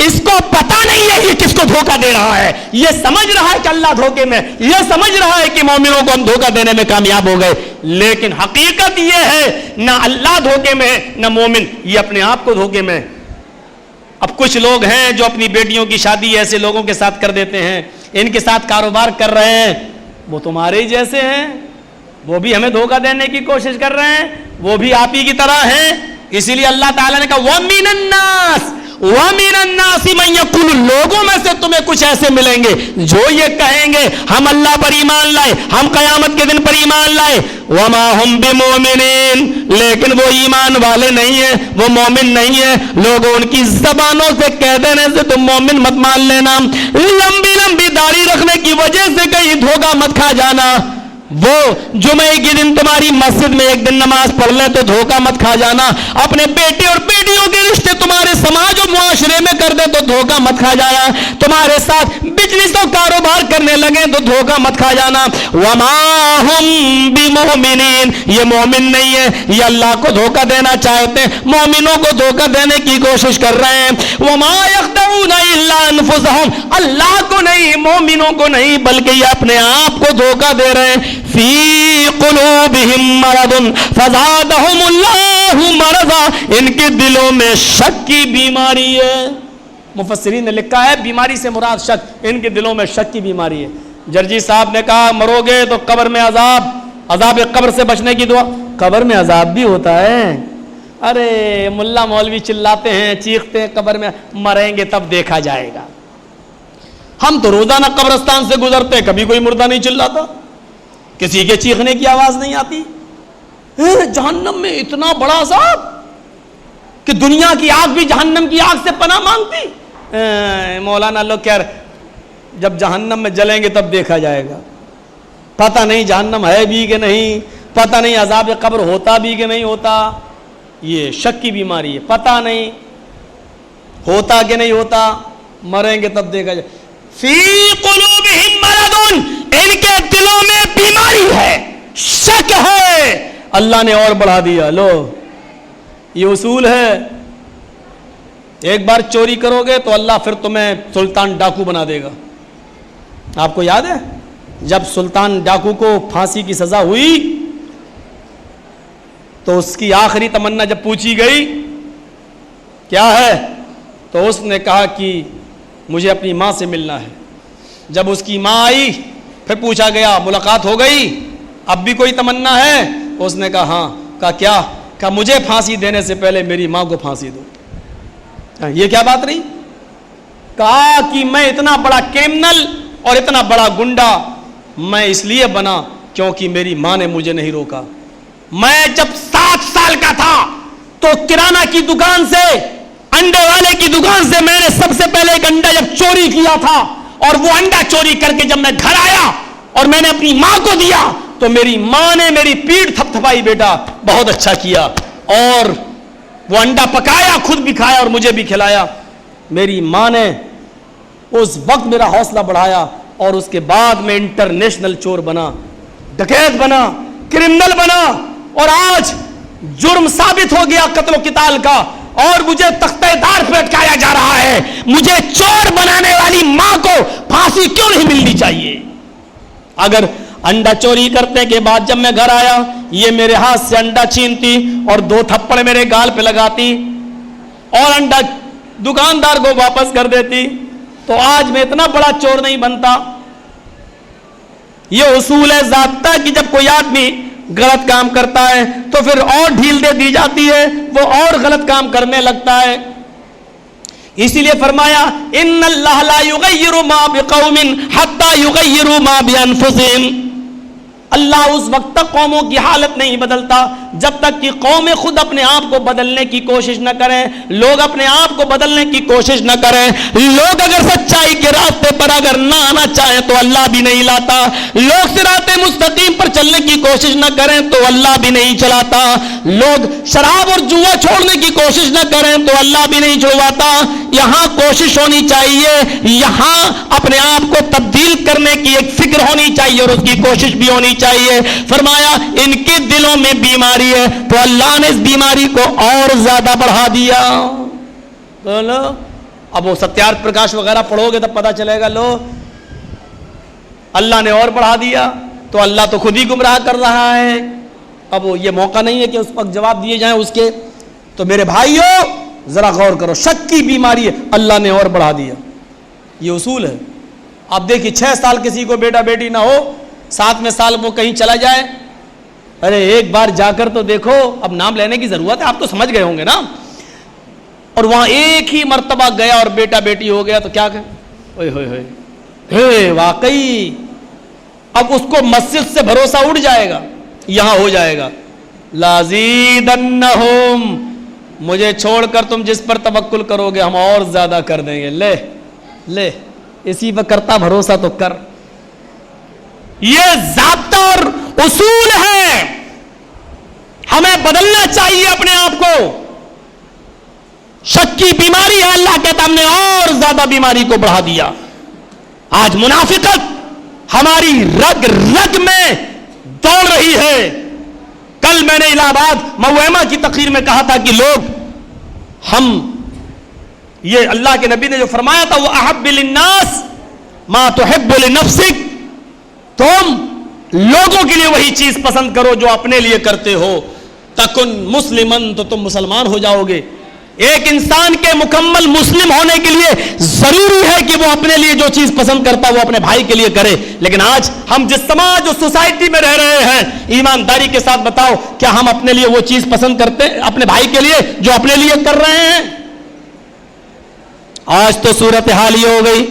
اس کو پتا نہیں ہے یہ کس کو دھوکہ دے رہا ہے. یہ سمجھ رہا ہے کہ اللہ دھوکے میں, یہ سمجھ رہا ہے کہ مومنوں کو ہم دھوکہ دینے میں کامیاب ہو گئے, لیکن حقیقت یہ ہے نہ اللہ دھوکے میں نہ مومن, یہ اپنے آپ کو دھوکے میں. اب کچھ لوگ ہیں جو اپنی بیٹیوں کی شادی ایسے لوگوں کے ساتھ کر دیتے ہیں, ان کے ساتھ کاروبار کر رہے ہیں, وہ تمہارے ہی جیسے ہیں, وہ بھی ہمیں دھوکہ دینے کی کوشش کر رہے ہیں, وہ بھی آپ ہی کی طرح ہیں. اسی لیے اللہ تعالیٰ نے کہا وَمِنَ النَّاسِ وَمِنَ النَّاسِ مَن يَقُولُ, لوگوں میں سے تمہیں کچھ ایسے ملیں گے جو یہ کہیں گے ہم اللہ پر ایمان لائے, ہم قیامت کے دن پر ایمان لائے, وَمَا هُمْ بِمُؤْمِنِينَ, لیکن وہ ایمان والے نہیں ہیں, وہ مومن نہیں ہیں. لوگوں ان کی زبانوں سے کہہ دینے سے تم مومن مت مان لینا, لمبی لمبی داڑھی رکھنے کی وجہ سے کہیں دھوکہ مت کھا جانا, وہ جمعے کے دن تمہاری مسجد میں ایک دن نماز پڑھ لیں تو دھوکہ مت کھا جانا, اپنے بیٹے اور بیٹیوں کے رشتے تمہارے سماج اور معاشرے میں کر دے تو دھوکہ مت کھا جانا, تمہارے ساتھ بزنس اور کاروبار کرنے لگے تو دھوکہ مت کھا جانا. وَمَا هُمْ بِمُؤْمِنِينَ, یہ مومن نہیں ہے, یہ اللہ کو دھوکہ دینا چاہتے ہیں, مومنوں کو دھوکہ دینے کی کوشش کر رہے ہیں. وَمَا يَخْدَعُونَ إِلَّا أَنفُسَهُمْ, اللہ کو نہیں, مومنوں کو نہیں, بلکہ یہ اپنے آپ کو دھوکہ دے رہے ہیں. فی قلوبہم مرض فزادہم اللہ مرضا, ان کے دلوں میں شک کی بیماری ہے. مفسرین نے لکھا ہے بیماری سے مراد شک, ان کے دلوں میں شک کی بیماری ہے. جرجی صاحب نے کہا مرو گے تو قبر میں عذاب, عذاب قبر سے بچنے کی دعا. قبر میں عذاب بھی ہوتا ہے, ارے ملا مولوی چلاتے ہیں چیختے ہیں قبر میں, مریں گے تب دیکھا جائے گا. ہم تو روزانہ قبرستان سے گزرتے ہیں, کبھی کوئی مردہ نہیں چلاتا, کسی کے چیخنے کی آواز نہیں آتی. جہنم میں اتنا بڑا عذاب کہ دنیا کی آگ بھی جہنم کی آگ سے پناہ مانگتی. مولانا لوگ کہہ رہے جب جہنم میں جلیں گے تب دیکھا جائے گا, پتہ نہیں جہنم ہے بھی کہ نہیں, پتہ نہیں عذاب قبر ہوتا بھی کہ نہیں ہوتا. یہ شک کی بیماری ہے, پتہ نہیں ہوتا کہ نہیں ہوتا, مریں گے تب دیکھا جائے. فی قلوبہم مرض, ان کے دلوں میں بیماری ہے, شک ہے. اللہ نے اور بڑھا دیا, لو یہ اصول ہے, ایک بار چوری کرو گے تو اللہ پھر تمہیں سلطان ڈاکو بنا دے گا. آپ کو یاد ہے جب سلطان ڈاکو کو پھانسی کی سزا ہوئی تو اس کی آخری تمنا جب پوچھی گئی کیا ہے, تو اس نے کہا کہ مجھے اپنی ماں سے ملنا ہے. جب اس کی ماں آئی پھر پوچھا گیا ملاقات ہو گئی, اب بھی کوئی تمنا ہے؟ اس نے کہا ہاں. کہا کیا؟ کہا مجھے پھانسی دینے سے پہلے میری ماں کو پھانسی دو. یہ کیا بات رہی؟ کہا کہ میں اتنا بڑا کرمنل اور اتنا بڑا گنڈا میں اس لیے بنا کیونکہ میری ماں نے مجھے نہیں روکا. میں جب 7 سال کا تھا تو کرانہ کی دکان سے, انڈے والے کی دکان سے میں نے سب سے پہلے ایک انڈا جب چوری کیا تھا, اور وہ انڈا چوری کر کے جب میں گھر آیا اور میں نے اپنی ماں کو دیا تو میری ماں نے میری پیٹھ تھپ تھپائی, بیٹا بہت اچھا کیا, اور وہ انڈا پکایا, خود بھی کھایا اور مجھے بھی کھلایا. میری ماں نے اس وقت میرا حوصلہ بڑھایا اور اس کے بعد میں انٹرنیشنل چور بنا, ڈکیت بنا, کرمنل بنا, اور آج جرم ثابت ہو گیا قتل و قتال کا, اور مجھے تختہ دار پہ لٹکایا جا رہا ہے. مجھے چور بنانے والی ماں کو پھانسی کیوں نہیں ملنی چاہیے؟ اگر انڈا چوری کرنے کے بعد جب میں گھر آیا یہ میرے ہاتھ سے انڈا چھینتی اور 2 تھپڑ میرے گال پہ لگاتی اور انڈا دکاندار کو واپس کر دیتی تو آج میں اتنا بڑا چور نہیں بنتا. یہ اصول ہے ضابطہ کہ جب کوئی آدمی غلط کام کرتا ہے تو پھر اور ڈھیل دے دی جاتی ہے, وہ اور غلط کام کرنے لگتا ہے. اسی لیے فرمایا ان اللہ لا یغیر ما بقوم حتی یغیروا ما بانفسہم, اللہ اس وقت تک قوموں کی حالت نہیں بدلتا جب تک کہ قومیں خود اپنے آپ کو بدلنے کی کوشش نہ کریں, لوگ اپنے آپ کو بدلنے کی کوشش نہ کریں. لوگ اگر سچائی کے راستے پر اگر نہ آنا چاہیں تو اللہ بھی نہیں لاتا, لوگ صراط مستقیم پر چلنے کی کوشش نہ کریں تو اللہ بھی نہیں چلاتا, لوگ شراب اور جوا چھوڑنے کی کوشش نہ کریں تو اللہ بھی نہیں چھڑواتا. یہاں کوشش ہونی چاہیے, یہاں اپنے آپ کو تبدیل کرنے کی ایک فکر ہونی چاہیے اور اس کی کوشش بھی ہونی چاہیے. فرمایا ان کے دلوں میں بیماری ہے تو اللہ نے اس بیماری کو اور زیادہ بڑھا دیا. بولو اب وہ ستیارتھ پرکاش وغیرہ پڑھو گے تب پتہ چلے گا لو اللہ نے اور بڑھا دیا تو اللہ تو خود ہی گمراہ کر رہا ہے. اب وہ یہ موقع نہیں ہے کہ اس وقت جواب دیے جائیں اس کے. تو میرے بھائیوں ذرا غور کرو, شک کی بیماری ہے, اللہ نے اور بڑھا دیا, یہ اصول ہے. آپ دیکھیے 6 سال کسی کو بیٹا بیٹی نہ ہو, 7ویں سال وہ کہیں چلا جائے, ارے ایک بار جا کر تو دیکھو, اب نام لینے کی ضرورت ہے, آپ تو سمجھ گئے ہوں گے نا. اور وہاں ایک ہی مرتبہ گیا اور بیٹا بیٹی ہو گیا تو کیا کہ اوئے ہوئے ہوئے واقعی اب اس کو مسجد سے بھروسہ اٹھ جائے گا, یہاں ہو جائے گا لازیدنہم, مجھے چھوڑ کر تم جس پر توکل کرو گے ہم اور زیادہ کر دیں گے. لے لے اسی پر کرتا بھروسہ تو کر. یہ ضابطہ اور اصول ہے, ہمیں بدلنا چاہیے اپنے آپ کو. شک کی بیماری ہے, اللہ کہتا ہم نے اور زیادہ بیماری کو بڑھا دیا. آج منافقت ہماری رگ رگ میں دوڑ رہی ہے. کل میں نے الہ آباد موہمہ کی تقریر میں کہا تھا کہ لوگ ہم یہ اللہ کے نبی نے جو فرمایا تھا وہ احب للناس ما تحب لنفسک, تم لوگوں کے لیے وہی چیز پسند کرو جو اپنے لیے کرتے ہو. تکن مسلمن, تو تم مسلمان ہو جاؤ گے. ایک انسان کے مکمل مسلم ہونے کے لیے ضروری ہے کہ وہ اپنے لیے جو چیز پسند کرتا ہے وہ اپنے بھائی کے لیے کرے. لیکن آج ہم جس سماج اور سوسائٹی میں رہ رہے ہیں, ایمانداری کے ساتھ بتاؤ کیا ہم اپنے لیے وہ چیز پسند کرتے ہیں اپنے بھائی کے لیے جو اپنے لیے کر رہے ہیں؟ آج تو صورتحال یہ ہو گئی,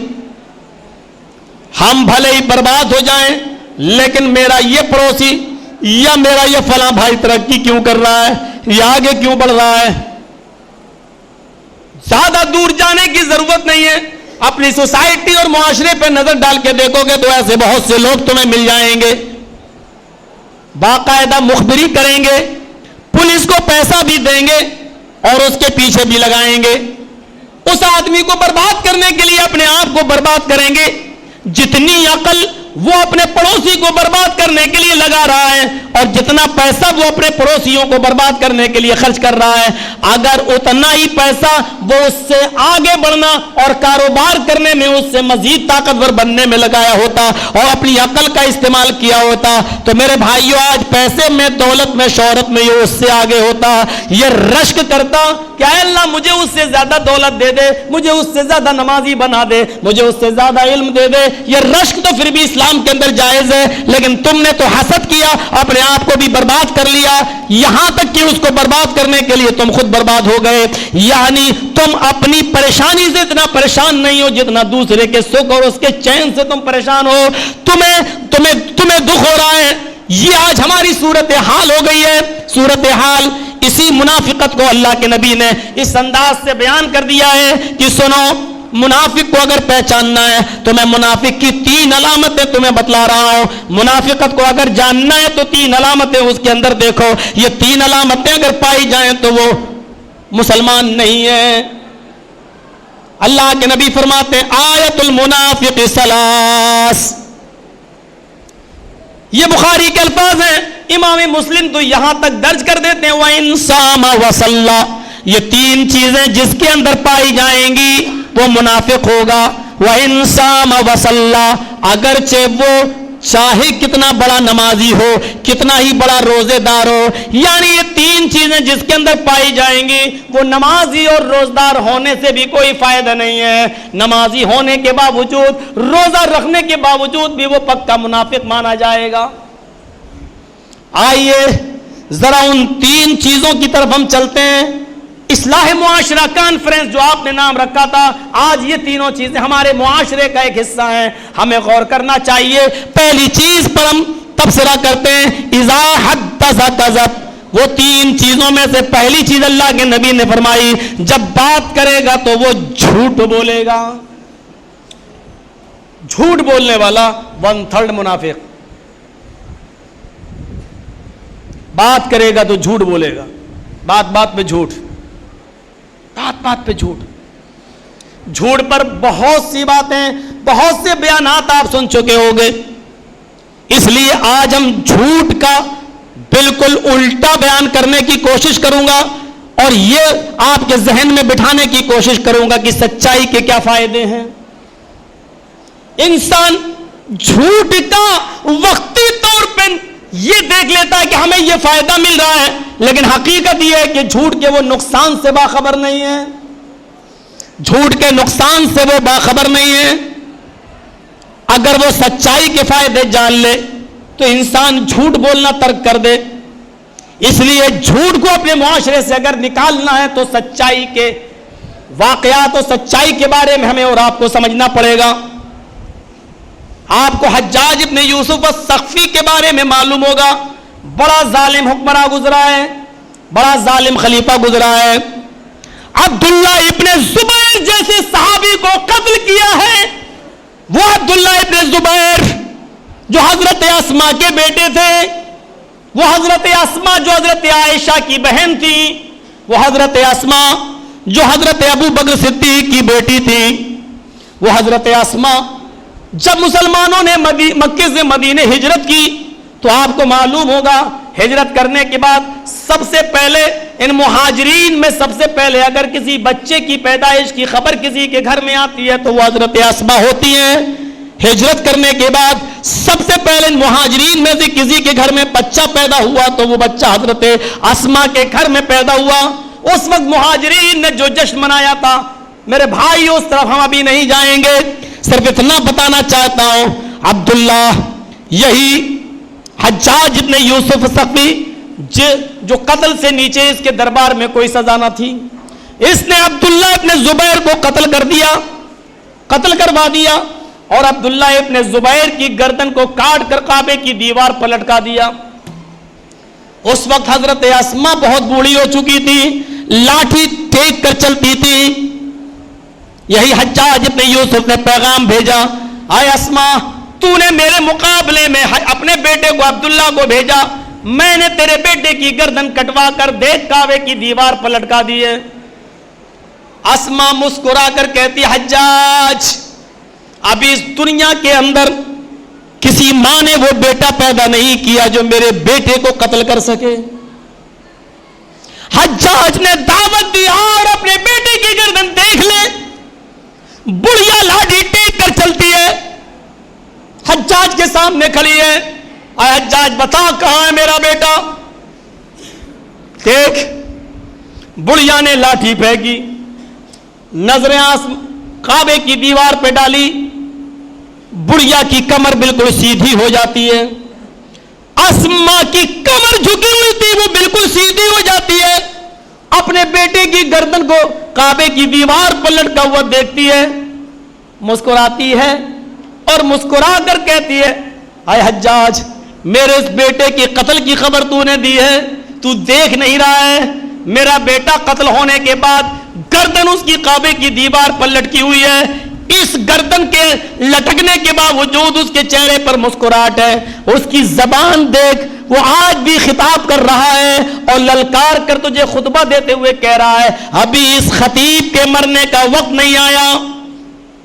ہم بھلے ہی برباد ہو جائیں لیکن میرا یہ پڑوسی یا میرا یہ فلاں بھائی ترقی کیوں کر رہا ہے یا آگے کیوں بڑھ رہا ہے. زیادہ دور جانے کی ضرورت نہیں ہے, اپنی سوسائٹی اور معاشرے پہ نظر ڈال کے دیکھو گے تو ایسے بہت سے لوگ تمہیں مل جائیں گے, باقاعدہ مخبری کریں گے, پولیس کو پیسہ بھی دیں گے اور اس کے پیچھے بھی لگائیں گے. اس آدمی کو برباد کرنے کے لیے اپنے آپ کو برباد کریں گے. جتنی عقل وہ اپنے پڑوسی کو برباد کرنے کے لیے لگا رہا ہے اور جتنا پیسہ وہ اپنے پڑوسیوں کو برباد کرنے کے لیے خرچ کر رہا ہے, اگر اتنا ہی پیسہ وہ اس سے آگے بڑھنا اور کاروبار کرنے میں اس سے مزید طاقتور بننے میں لگایا ہوتا اور اپنی عقل کا استعمال کیا ہوتا تو میرے بھائیوں آج پیسے میں, دولت میں, شہرت میں یہ اس سے آگے ہوتا. یہ رشک کرتا کہ اے اللہ مجھے اس سے زیادہ دولت دے دے, مجھے اس سے زیادہ نمازی بنا دے, مجھے اس سے زیادہ علم دے دے. یہ رشک تو پھر بھی اسلام کے اندر جائز ہے, لیکن تم نے تو حسد کیا, اپنے آپ کو بھی برباد کر لیا, یہاں تک کہ اس کو برباد کرنے کے لیے تم خود برباد ہو گئے. یعنی تم اپنی پریشانی سے اتنا پریشان نہیں ہو جتنا دوسرے کے سکھ اور اس کے چین سے تم پریشان ہو. تمہیں دکھ ہو رہا ہے. یہ آج ہماری صورتحال ہو گئی ہے. صورتحال اسی منافقت کو اللہ کے نبی نے اس انداز سے بیان کر دیا ہے کہ سنو, منافق کو اگر پہچاننا ہے تو میں منافق کی 3 علامتیں تمہیں بتلا رہا ہوں. منافقت کو اگر جاننا ہے تو 3 علامتیں اس کے اندر دیکھو. یہ 3 علامتیں اگر پائی جائیں تو وہ مسلمان نہیں ہے. اللہ کے نبی فرماتے ہیں آیت المنافق ثلاث, یہ بخاری کے الفاظ ہیں, امام مسلم تو یہاں تک درج کر دیتے ہیں وَإِن صَامَ وَصَلَّى, یہ 3 چیزیں جس کے اندر پائی جائیں گی وہ منافق ہوگا. وَإِن صَامَ وَصَلَّى, اگرچہ وہ چاہے کتنا بڑا نمازی ہو, کتنا ہی بڑا روزے دار ہو, یعنی یہ 3 چیزیں جس کے اندر پائی جائیں گی وہ نمازی اور روزدار ہونے سے بھی کوئی فائدہ نہیں ہے. نمازی ہونے کے باوجود, روزہ رکھنے کے باوجود بھی وہ پکا منافق مانا جائے گا. آئیے ذرا ان 3 چیزوں کی طرف ہم چلتے ہیں. اصلاح معاشرہ کانفرنس جو آپ نے نام رکھا تھا, آج یہ تینوں چیزیں ہمارے معاشرے کا ایک حصہ ہیں, ہمیں غور کرنا چاہیے. پہلی چیز پر ہم تبصرہ کرتے ہیں اذا حدث کذب. وہ 3 چیزوں میں سے پہلی چیز اللہ کے نبی نے فرمائی جب بات کرے گا تو وہ جھوٹ بولے گا. جھوٹ بولنے والا 1/3 منافق. بات کرے گا تو جھوٹ بولے گا, بات بات پہ جھوٹ, بات بات پہ جھوٹ. جھوٹ پر بہت سی باتیں, بہت سے بیانات آپ سن چکے ہوں گے. اس لیے آج ہم جھوٹ کا بالکل الٹا بیان کرنے کی کوشش کروں گا اور یہ آپ کے ذہن میں بٹھانے کی کوشش کروں گا کہ سچائی کے کیا فائدے ہیں. انسان جھوٹ کا وقتی طور پہ یہ دیکھ لیتا ہے کہ ہمیں یہ فائدہ مل رہا ہے، لیکن حقیقت یہ ہے کہ جھوٹ کے وہ نقصان سے باخبر نہیں ہے. جھوٹ کے نقصان سے وہ باخبر نہیں ہے. اگر وہ سچائی کے فائدے جان لے تو انسان جھوٹ بولنا ترک کر دے. اس لیے جھوٹ کو اپنے معاشرے سے اگر نکالنا ہے تو سچائی کے واقعات اور سچائی کے بارے میں ہمیں اور آپ کو سمجھنا پڑے گا. آپ کو حجاج ابن یوسف الثقفی کے بارے میں معلوم ہوگا. بڑا ظالم حکمراں گزرا ہے، بڑا ظالم خلیفہ گزرا ہے. عبداللہ ابن زبیر جیسے صحابی کو قتل کیا ہے. وہ عبداللہ ابن زبیر جو حضرت اسماء کے بیٹے تھے، وہ حضرت اسماء جو حضرت عائشہ کی بہن تھی، وہ حضرت اسماء جو حضرت ابو بکر صدیق کی بیٹی تھی. وہ حضرت اسماء جب مسلمانوں نے مکے سے مدینے ہجرت کی تو آپ کو معلوم ہوگا ہجرت کرنے کے بعد سب سے پہلے ان مہاجرین میں سب سے پہلے اگر کسی بچے کی پیدائش کی خبر کسی کے گھر میں آتی ہے تو وہ حضرت اسماء ہوتی ہیں. ہجرت کرنے کے بعد سب سے پہلے ان مہاجرین میں سے کسی کے گھر میں بچہ پیدا ہوا تو وہ بچہ حضرت اسماء کے گھر میں پیدا ہوا. اس وقت مہاجرین نے جو جشن منایا تھا، میرے بھائی اس طرف ہم ابھی نہیں جائیں گے، صرف اتنا بتانا چاہتا ہوں. عبداللہ یہی حجاج ابن یوسف الثقفی جو قتل سے نیچے اس کے دربار میں کوئی سزا نہ تھی، اس نے عبداللہ ابن زبیر کو قتل کر دیا، قتل کروا دیا اور عبداللہ ابن زبیر کی گردن کو کاٹ کر کعبے کی دیوار پر لٹکا دیا. اس وقت حضرت اسماء بہت بوڑھی ہو چکی تھی، لاٹھی ٹیک کر چلتی تھی. یہی حجاج ابن یوسف نے پیغام بھیجا، اے اسماء تو نے میرے مقابلے میں اپنے بیٹے کو عبداللہ کو بھیجا، میں نے تیرے بیٹے کی گردن کٹوا کر دیکھ کعبے کی دیوار پر لٹکا دی ہے. اسماء مسکرا کر کہتی، حجاج ابھی اس دنیا کے اندر کسی ماں نے وہ بیٹا پیدا نہیں کیا جو میرے بیٹے کو قتل کر سکے. حجاج نے دعوت دی اور اپنے بیٹے کی گردن دیکھ لے. بڑھیا لاٹھی ٹیک کر چلتی ہے، حجاج کے سامنے کھڑی ہے. اے حجاج بتا کہاں ہے میرا بیٹا؟ دیکھ، بڑھیا نے لاٹھی پھینکی، نظریں کعبے کی دیوار پہ ڈالی، بڑھیا کی کمر بالکل سیدھی ہو جاتی ہے. اسماء کی کمر جھکی ہوئی تھی وہ بالکل سیدھی ہو جاتی ہے. اپنے بیٹے کی گردن کو کعبے کی دیوار پر لٹکا ہوا دیکھتی ہے، مسکراتی ہے اور مسکرا کر کہتی ہے، اے حجاج میرے اس بیٹے کی قتل کی خبر تو نے دی ہے، تو دیکھ نہیں رہا ہے میرا بیٹا قتل ہونے کے بعد گردن اس کی کعبے کی دیوار پر لٹکی ہوئی ہے. اس گردن کے لٹکنے کے باوجود اس کے چہرے پر مسکراہٹ ہے. اس کی زبان دیکھ، وہ آج بھی خطاب کر رہا ہے اور للکار کر تجھے خطبہ دیتے ہوئے کہہ رہا ہے، ابھی اس خطیب کے مرنے کا وقت نہیں آیا.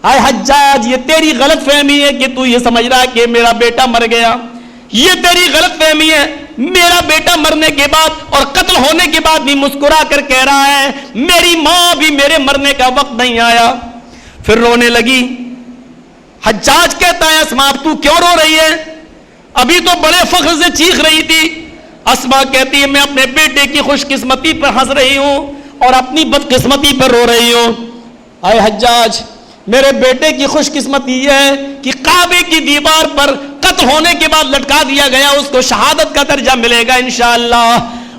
اے حجاج یہ تیری غلط فہمی ہے کہ تو یہ سمجھ رہا ہے کہ میرا بیٹا مر گیا. یہ تیری غلط فہمی ہے. میرا بیٹا مرنے کے بعد اور قتل ہونے کے بعد بھی مسکرا کر کہہ رہا ہے میری ماں بھی میرے مرنے کا وقت نہیں آیا. پھر رونے لگی. حجاج کہتا ہے اسماء تو کیوں رو رہی ہے؟ ابھی تو بڑے فخر سے چیخ رہی تھی. اسماء کہتی ہے میں اپنے بیٹے کی خوش قسمتی پر ہنس رہی ہوں اور اپنی بدقسمتی پر رو رہی ہوں. اے حجاج میرے بیٹے کی خوش قسمتی یہ ہے کہ کعبے کی دیوار پر قتل ہونے کے بعد لٹکا دیا گیا، اس کو شہادت کا درجہ ملے گا انشاءاللہ.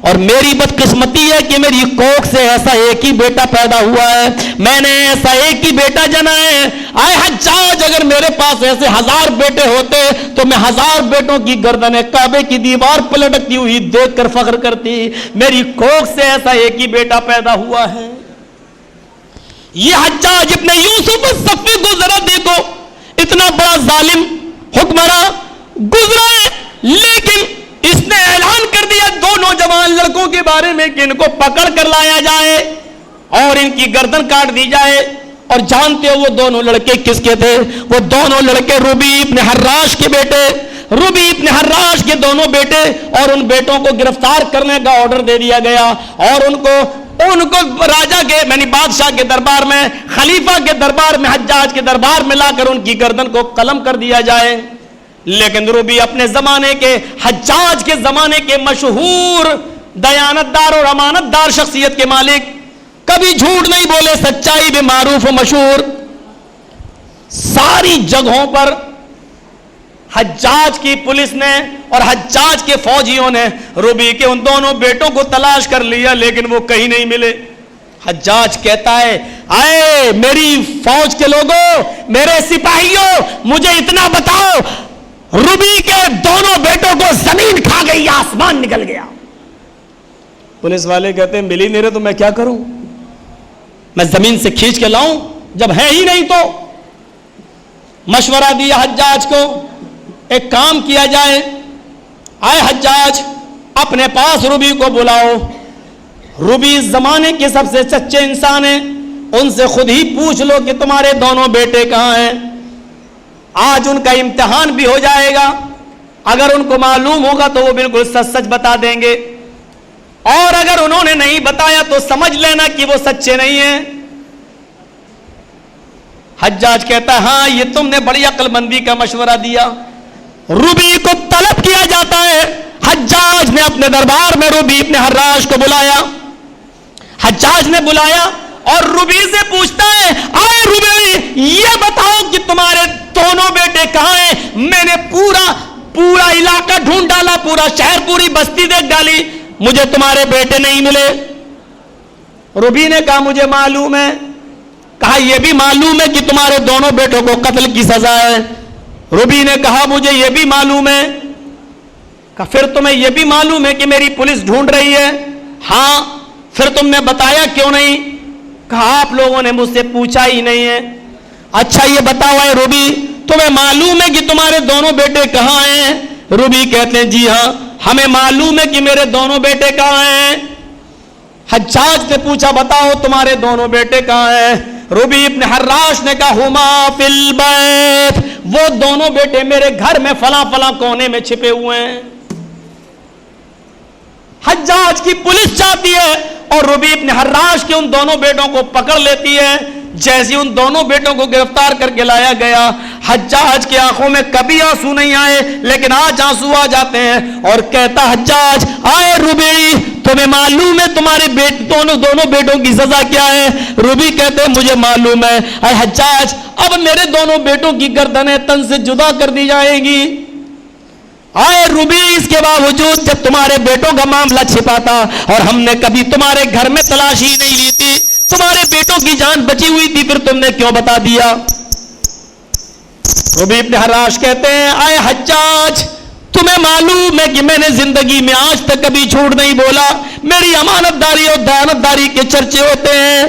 اور میری بدقسمتی ہے کہ میری کوکھ سے ایسا ایک ہی بیٹا پیدا ہوا ہے، میں نے ایسا ایک ہی بیٹا جنا ہے. اے حجاج اگر میرے پاس ایسے 1000 بیٹے ہوتے تو میں 1000 بیٹوں کی گردنیں کعبے کی دیوار پر لٹکتی ہوئی دیکھ کر فخر کرتی. میری کوکھ سے ایسا ایک ہی بیٹا پیدا ہوا ہے. یہ حجاج ابن یوسف الثقفی کو ذرا دیکھو، اتنا بڑا ظالم حکمراں گزرا ہے، لیکن اس نے اعلان کر دیا 2 نوجوان لڑکوں کے بارے میں کہ ان کو پکڑ کر لایا جائے اور ان کی گردن کاٹ دی جائے. اور جانتے ہو وہ دونوں لڑکے کس کے تھے؟ وہ دونوں لڑکے ربی ابن حراش کے بیٹے، ربی ابن حراش کے دونوں بیٹے. اور ان بیٹوں کو گرفتار کرنے کا آرڈر دے دیا گیا اور ان کو ان کو راجا کے یعنی بادشاہ کے دربار میں, خلیفہ کے دربار میں, حجاج کے دربار میں لا کر ان کی گردن کو قلم کر دیا جائے. لیکن روبی اپنے زمانے کے, حجاج کے زمانے کے مشہور دیانتدار اور امانت دار شخصیت کے مالک, کبھی جھوٹ نہیں بولے, سچائی بھی معروف و مشہور. ساری جگہوں پر حجاج کی پولیس نے اور حجاج کے فوجیوں نے روبی کے ان دونوں بیٹوں کو تلاش کر لیا, لیکن وہ کہیں نہیں ملے. حجاج کہتا ہے, آئے میری فوج کے لوگوں, میرے سپاہیوں, مجھے اتنا بتاؤ, روبی کے دونوں بیٹوں کو زمین کھا گئی, آسمان نکل گیا. پولیس والے کہتے ہیں, ملی نہیں رہے تو میں کیا کروں, میں زمین سے کھینچ کے لاؤں, جب ہے ہی نہیں تو. مشورہ دیا حجاج کو, ایک کام کیا جائے, آئے حجاج اپنے پاس روبی کو بلاؤ, روبی اس زمانے کے سب سے سچے انسان ہیں, ان سے خود ہی پوچھ لو کہ تمہارے دونوں بیٹے کہاں ہیں. آج ان کا امتحان بھی ہو جائے گا, اگر ان کو معلوم ہوگا تو وہ بالکل سچ سچ بتا دیں گے, اور اگر انہوں نے نہیں بتایا تو سمجھ لینا کہ وہ سچے نہیں ہیں. حجاج کہتا ہے, ہاں یہ تم نے بڑی عقل مندی کا مشورہ دیا. روبی کو طلب کیا جاتا ہے. حجاج نے اپنے دربار میں روبی ابن حراش کو بلایا. حجاج نے بلایا اور روبی سے پوچھتا ہے, آئے روبی یہ بتاؤ کہ تمہارے دونوں بیٹے کہاں ہیں. میں نے پورا علاقہ ڈھونڈ ڈالا, پورا شہر, پوری بستی دیکھ ڈالی, مجھے تمہارے بیٹے نہیں ملے. روبی نے کہا مجھے معلوم ہے. کہا یہ بھی معلوم ہے کہ تمہارے دونوں بیٹوں کو قتل کی سزا ہے. روبی نے کہا مجھے یہ بھی معلوم ہے. کہا پھر تمہیں یہ بھی معلوم ہے کہ میری پولیس ڈھونڈ رہی ہے. ہاں. پھر تم نے بتایا کیوں نہیں. کہا آپ لوگوں نے مجھ سے پوچھا ہی نہیں ہے. اچھا یہ بتاؤ ہے روبی, تمہیں معلوم ہے کہ تمہارے دونوں بیٹے کہاں ہیں. روبی کہتے ہیں جی ہاں ہمیں معلوم ہے کہ میرے دونوں بیٹے کہاں ہیں. حجاج نے پوچھا بتاؤ تمہارے دونوں بیٹے کہاں ہیں. روبی ابن حراش نے کہا ہما فی البیت, وہ دونوں بیٹے میرے گھر میں فلاں فلاں کونے میں چھپے ہوئے ہیں. حجاج کی پولیس جاتی ہے اور روبی ابن حراش کے ان دونوں بیٹوں کو پکڑ لیتی ہے. جیسے ان دونوں بیٹوں کو گرفتار کر کے لایا گیا, حجاج کی آنکھوں میں کبھی آنسو نہیں آئے, لیکن آج آنسو آ جاتے ہیں. اور کہتا حجاج, آئے روبی تمہیں معلوم ہے تمہارے دونوں بیٹوں کی سزا کیا ہے. روبی کہتے ہیں مجھے معلوم ہے. اے حجاج اب میرے دونوں بیٹوں کی گردنیں تن سے جدا کر دی جائیں گی. آئے روبی اس کے باوجود جب تمہارے بیٹوں کا معاملہ چھپا تھا اور ہم نے کبھی تمہارے گھر میں تلاشی نہیں لی تھی, تمہارے بیٹوں کی جان بچی ہوئی تھی, پھر تم نے کیوں بتا دیا. روبی ابن حراش کہتے ہیں آئے حجاج تمہیں معلوم ہے کہ میں نے زندگی میں آج تک کبھی جھوٹ نہیں بولا, میری امانت داری اور دیانت داری کے چرچے ہوتے ہیں,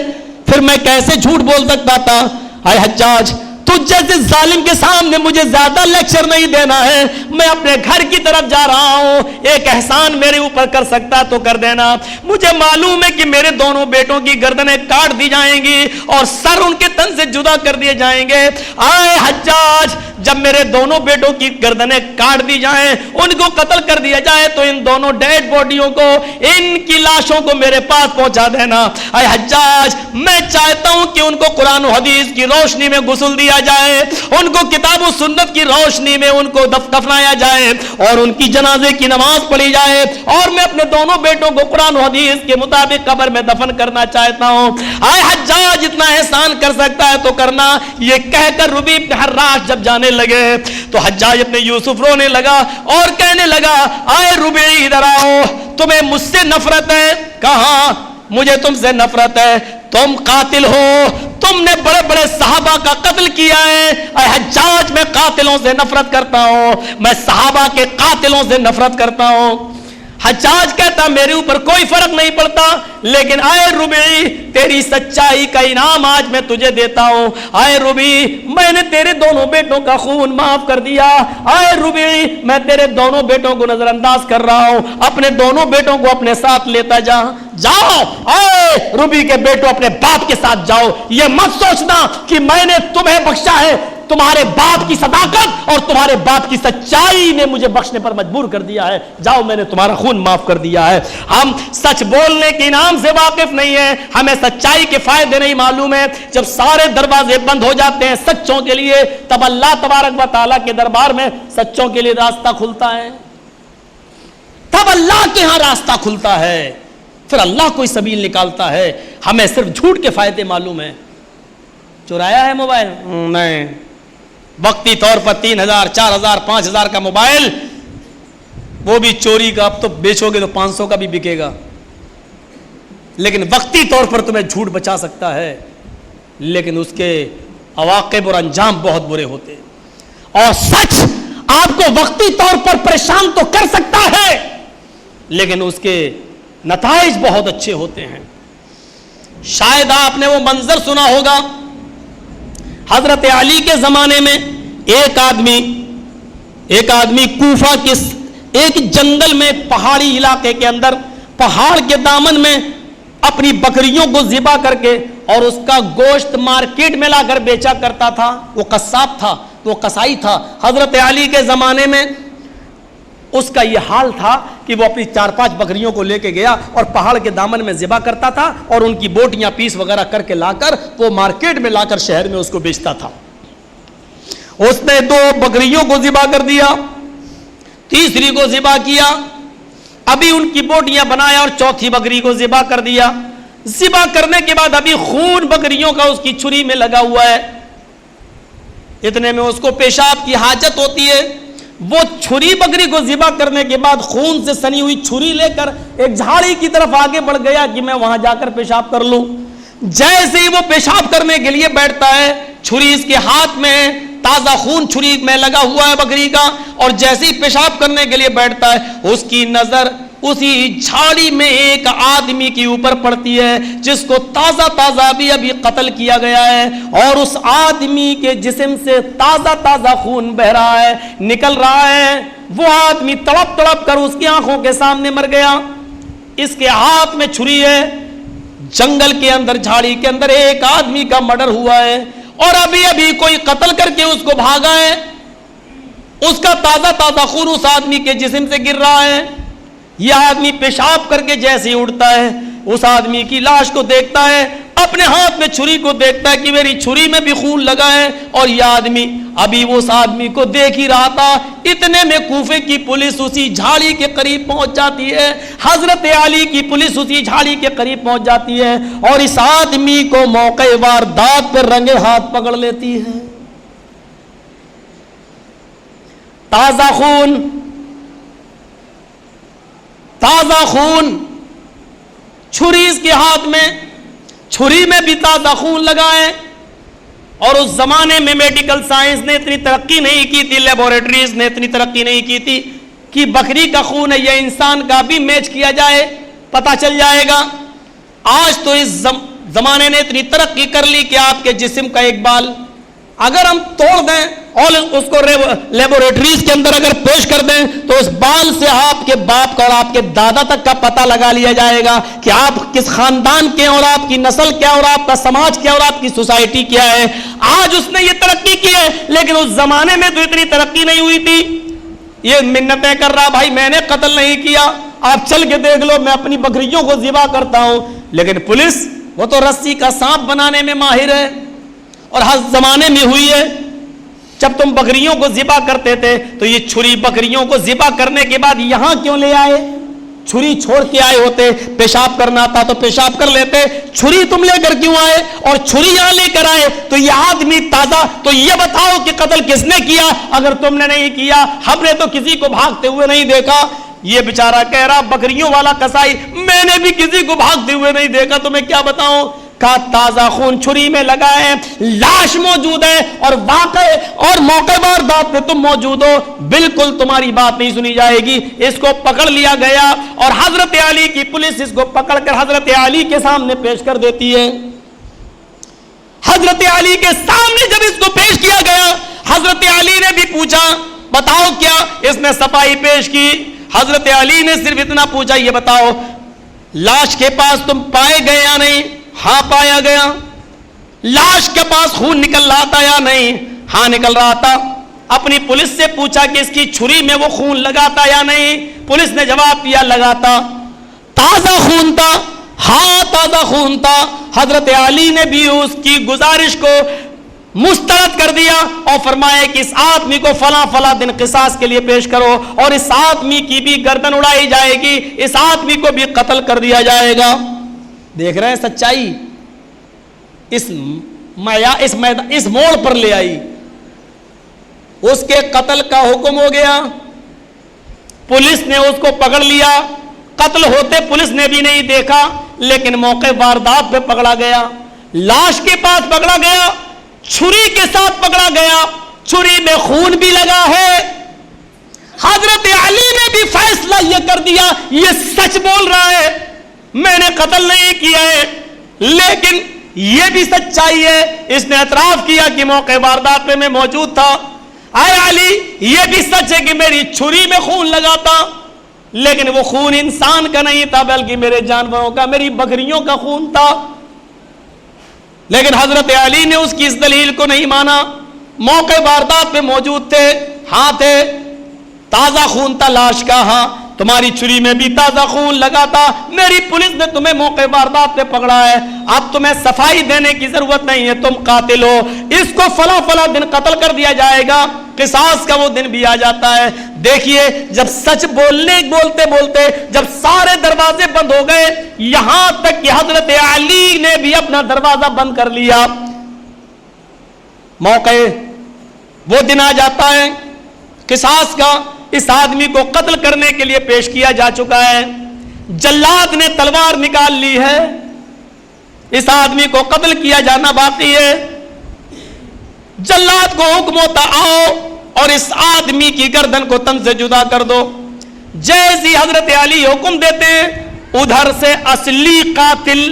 پھر میں کیسے جھوٹ بول سکتا تھا. آئے حجاج تجھ جیسے ظالم کے سامنے مجھے زیادہ لیکچر نہیں دینا ہے, میں اپنے گھر کی طرف جا رہا ہوں, ایک احسان میرے اوپر کر سکتا تو کر دینا. مجھے معلوم ہے کہ میرے دونوں بیٹوں کی گردنیں کاٹ دی جائیں گی اور سر ان کے تن سے جدا کر دیے جائیں گے. آئے حجاج جب میرے دونوں بیٹوں کی گردنیں کاٹ دی جائیں, ان کو قتل کر دیا جائے, تو ان دونوں ڈیڈ باڈیوں کو, ان کی لاشوں کو میرے پاس پہنچا دینا. اے حجاج میں چاہتا ہوں کہ ان کو قرآن و حدیث کی روشنی میں غسل دیا جائے, ان کو کتاب و سنت کی روشنی میں ان کو دفنایا جائے اور ان کی جنازے کی نماز پڑھی جائے, اور میں اپنے دونوں بیٹوں کو قرآن و حدیث کے مطابق قبر میں دفن کرنا چاہتا ہوں. اے حجاج اتنا احسان کر سکتا ہے تو کرنا. یہ کہہ کر روبی ابن حراش جب جانے لگے تو حجاج ابن یوسف رونے لگا اور کہنے لگا آئے روبی ادھر آؤ, تمہیں مجھ سے نفرت ہے. کہاں مجھے تم سے نفرت ہے, تم قاتل ہو, تم نے بڑے بڑے صحابہ کا قتل کیا ہے. اے حجاج میں قاتلوں سے نفرت کرتا ہوں, میں صحابہ کے قاتلوں سے نفرت کرتا ہوں. حجاج کہتا میرے اوپر کوئی فرق نہیں پڑتا, لیکن آئے روبی تیری سچائی کا انعام آج میں تجھے دیتا ہوں. آئے روبی میں نے تیرے دونوں بیٹوں کا خون معاف کر دیا. آئے روبی میں تیرے دونوں بیٹوں کو نظر انداز کر رہا ہوں, اپنے دونوں بیٹوں کو اپنے ساتھ لیتا جاؤ. اے روبی کے بیٹوں اپنے باپ کے ساتھ جاؤ, یہ مت سوچنا کہ میں نے تمہیں بخشا ہے, تمہارے باپ کی صداقت اور تمہارے باپ کی سچائی نے مجھے بخشنے پر مجبور کر دیا ہے، جاؤ میں نے تمہارا خون معاف کر دیا ہے۔ ہم سچ بولنے کے انعام سے واقف نہیں ہیں، ہمیں سچائی کے فائدے نہیں معلوم ہے۔ جب سارے دروازے بند ہو جاتے ہیں سچوں کے لیے، تب اللہ تبارک و تعالیٰ کے دربار میں سچوں کے لیے راستہ کھلتا ہے، تب اللہ کے ہاں راستہ کھلتا ہے، پھر اللہ کوئی سبیل نکالتا ہے۔ ہمیں صرف جھوٹ کے فائدے معلوم ہیں۔ چرایا ہے موبائل؟ نہیں، وقتی طور پر 3,000 4,000 5,000 کا موبائل، وہ بھی چوری کا، اب تو بیچو گے تو 500 کا بھی بکے گا، لیکن وقتی طور پر تمہیں جھوٹ بچا سکتا ہے، لیکن اس کے عواقب اور انجام بہت برے ہوتے ہیں۔ اور سچ آپ کو وقتی طور پر پریشان تو کر سکتا ہے، لیکن اس کے نتائج بہت اچھے ہوتے ہیں۔ شاید آپ نے وہ منظر سنا ہوگا، حضرت علی کے زمانے میں ایک آدمی کوفہ کے ایک جنگل میں، پہاڑی علاقے کے اندر، پہاڑ کے دامن میں اپنی بکریوں کو ذبح کر کے اور اس کا گوشت مارکیٹ میں لا کر بیچا کرتا تھا۔ وہ قصاب تھا، وہ قصائی تھا۔ حضرت علی کے زمانے میں اس کا یہ حال تھا کہ وہ اپنی 4-5 بکریوں کو لے کے گیا اور پہاڑ کے دامن میں ذبح کرتا تھا اور ان کی بوٹیاں پیس وغیرہ کر کے لا کر وہ مارکیٹ میں لا کر شہر میں اس کو بیچتا تھا۔ اس نے 2 بکریوں کو ذبح کر دیا، تیسری کو ذبح کیا، ابھی ان کی بوٹیاں بنایا اور چوتھی بکری کو ذبح کر دیا۔ ذبح کرنے کے بعد ابھی خون بکریوں کا اس کی چھری میں لگا ہوا ہے، اتنے میں اس کو پیشاب کی حاجت ہوتی ہے۔ وہ چھری بکری کو ذبح کرنے کے بعد خون سے سنی ہوئی چھری لے کر ایک جھاڑی کی طرف آگے بڑھ گیا کہ میں وہاں جا کر پیشاب کر لوں۔ جیسے ہی وہ پیشاب کرنے کے لیے بیٹھتا ہے، چھری اس کے ہاتھ میں ہے، تازہ خون چھری میں لگا ہوا ہے بکری کا، اور جیسے ہی پیشاب کرنے کے لیے بیٹھتا ہے اس کی نظر اسی جھاڑی میں ایک آدمی کے اوپر پڑتی ہے جس کو تازہ ابھی قتل کیا گیا ہے، اور اس آدمی کے جسم سے تازہ خون بہ رہا ہے، نکل رہا ہے۔ وہ آدمی تڑپ کر اس کی آنکھوں کے سامنے مر گیا۔ اس کے ہاتھ میں چھری ہے، جنگل کے اندر، جھاڑی کے اندر ایک آدمی کا مرڈر ہوا ہے، اور ابھی کوئی قتل کر کے اس کو بھاگا ہے۔ اس کا تازہ خون اس آدمی کے جسم سے گر رہا ہے۔ یہ آدمی پیشاب کر کے جیسے ہی اٹھتا ہے، اس آدمی کی لاش کو دیکھتا ہے، اپنے ہاتھ میں چھری کو دیکھتا ہے کہ میری چھری میں بھی خون لگا ہے، اور یہ آدمی ابھی اس آدمی کو دیکھ ہی رہا تھا۔ اتنے میں کوفے کی پولیس اسی جھاڑی کے قریب پہنچ جاتی ہے، حضرت علی کی پولیس اسی جھاڑی کے قریب پہنچ جاتی ہے، اور اس آدمی کو موقع واردات پر رنگے ہاتھ پکڑ لیتی ہے۔ تازہ خون، چھری اس کے ہاتھ میں، چھری میں بھی تازہ خون لگا ہے۔ اور اس زمانے میں میڈیکل سائنس نے اتنی ترقی نہیں کی تھی، لیبورٹریز نے اتنی ترقی نہیں کی تھی کہ بکری کا خون ہے یا انسان کا بھی میچ کیا جائے، پتہ چل جائے گا۔ آج تو اس زمانے نے اتنی ترقی کر لی کہ آپ کے جسم کا ایک بال اگر ہم توڑ دیں اور اس کو لیبورٹریز کے اندر اگر پیش کر دیں تو اس بال سے آپ کے باپ کا اور آپ کے دادا تک کا پتہ لگا لیا جائے گا کہ آپ کس خاندان کے، اور آپ کی نسل کیا، اور آپ کا سماج کیا، اور آپ کی سوسائٹی کیا ہے۔ آج اس نے یہ ترقی کی ہے، لیکن اس زمانے میں تو اتنی ترقی نہیں ہوئی تھی۔ یہ منتیں کر رہا، بھائی میں نے قتل نہیں کیا، آپ چل کے دیکھ لو، میں اپنی بکریوں کو ذبح کرتا ہوں۔ لیکن پولیس وہ تو رسی کا سانپ بنانے میں ماہر ہے، اور ہر زمانے میں ہوئی ہے۔ جب تم بکریوں کو ذبح کرتے تھے تو یہ چھری بکریوں کو ذبح کرنے کے بعد یہاں کیوں لے آئے؟ چھری چھوڑ کے آئے ہوتے، پیشاب کرنا تھا تو پیشاب کر لیتے، چھری تم لے کر کیوں آئے؟ اور چھری یہاں لے کر آئے تو یہ آدمی تازہ، تو یہ بتاؤ کہ قتل کس نے کیا؟ اگر تم نے نہیں کیا، ہم نے تو کسی کو بھاگتے ہوئے نہیں دیکھا۔ یہ بیچارہ کہہ رہا بکریوں والا کسائی، میں نے بھی کسی کو بھاگتے ہوئے نہیں دیکھا، تو میں کیا بتاؤں؟ کا تازہ خون چھری میں لگا ہے، لاش موجود ہے، اور واقع اور موقع واردات پہ تم موجود ہو، بالکل تمہاری بات نہیں سنی جائے گی۔ اس کو پکڑ لیا گیا، اور حضرت علی کی پولیس اس کو پکڑ کر حضرت علی کے سامنے پیش کر دیتی ہے۔ حضرت علی کے سامنے جب اس کو پیش کیا گیا، حضرت علی نے بھی پوچھا بتاؤ کیا اس نے صفائی پیش کی؟ حضرت علی نے صرف اتنا پوچھا یہ بتاؤ لاش کے پاس تم پائے گئے یا نہیں؟ ہاں پایا گیا۔ لاش کے پاس خون نکل رہا تھا یا نہیں؟ ہاں نکل رہا تھا. اپنی پولیس سے پوچھا کہ اس کی چھری میں وہ خون لگا تھا یا نہیں. پولیس نے جواب دیا لگا تھا. تازہ خون تھا؟ ہاں تازہ خون تھا. حضرت علی نے بھی اس کی گزارش کو مسترد کر دیا اور فرمایا کہ اس آدمی کو فلاں فلاں دن قصاص کے لیے پیش کرو اور اس آدمی کی بھی گردن اڑائی جائے گی, اس آدمی کو بھی قتل کر دیا جائے گا. دیکھ رہے ہیں سچائی اس موڑ پر لے آئی. اس کے قتل کا حکم ہو گیا, پولیس نے اس کو پکڑ لیا. قتل ہوتے پولیس نے بھی نہیں دیکھا, لیکن موقع واردات پہ پکڑا گیا, لاش کے پاس پکڑا گیا, چھری کے ساتھ پکڑا گیا, چھری میں خون بھی لگا ہے. حضرت علی نے بھی فیصلہ یہ کر دیا یہ سچ بول رہا ہے, میں نے قتل نہیں کیا ہے. لیکن یہ بھی سچائی ہے, اس نے اعتراف کیا کہ موقع واردات میں موجود تھا. اے علی یہ بھی سچ ہے کہ میری چھری میں خون لگا تھا, لیکن وہ خون انسان کا نہیں تھا بلکہ میرے جانوروں کا, میری بکریوں کا خون تھا. لیکن حضرت علی نے اس کی اس دلیل کو نہیں مانا. موقع واردات پہ موجود تھے, ہاں تھے, تازہ خون تھا لاش کا, ہاں تمہاری چھری میں بھی تازہ خون لگا تھا, میری پولیس نے تمہیں موقع واردات پہ پکڑا ہے, اب تمہیں صفائی دینے کی ضرورت نہیں ہے, تم قاتل ہو, اس کو فلاں فلاں دن قتل کر دیا جائے گا. قصاص کا وہ دن بھی آ جاتا ہے. دیکھیے جب سچ بولتے بولتے جب سارے دروازے بند ہو گئے, یہاں تک کہ حضرت علی نے بھی اپنا دروازہ بند کر لیا, موقع وہ دن آ جاتا ہے قصاص کا. اس آدمی کو قتل کرنے کے لیے پیش کیا جا چکا ہے, جلاد نے تلوار نکال لی ہے, اس آدمی کو قتل کیا جانا باقی ہے. جلاد کو حکم ہوتا آؤ اور اس آدمی کی گردن کو تن سے جدا کر دو. جیسی حضرت علی حکم دیتے ادھر سے اصلی قاتل,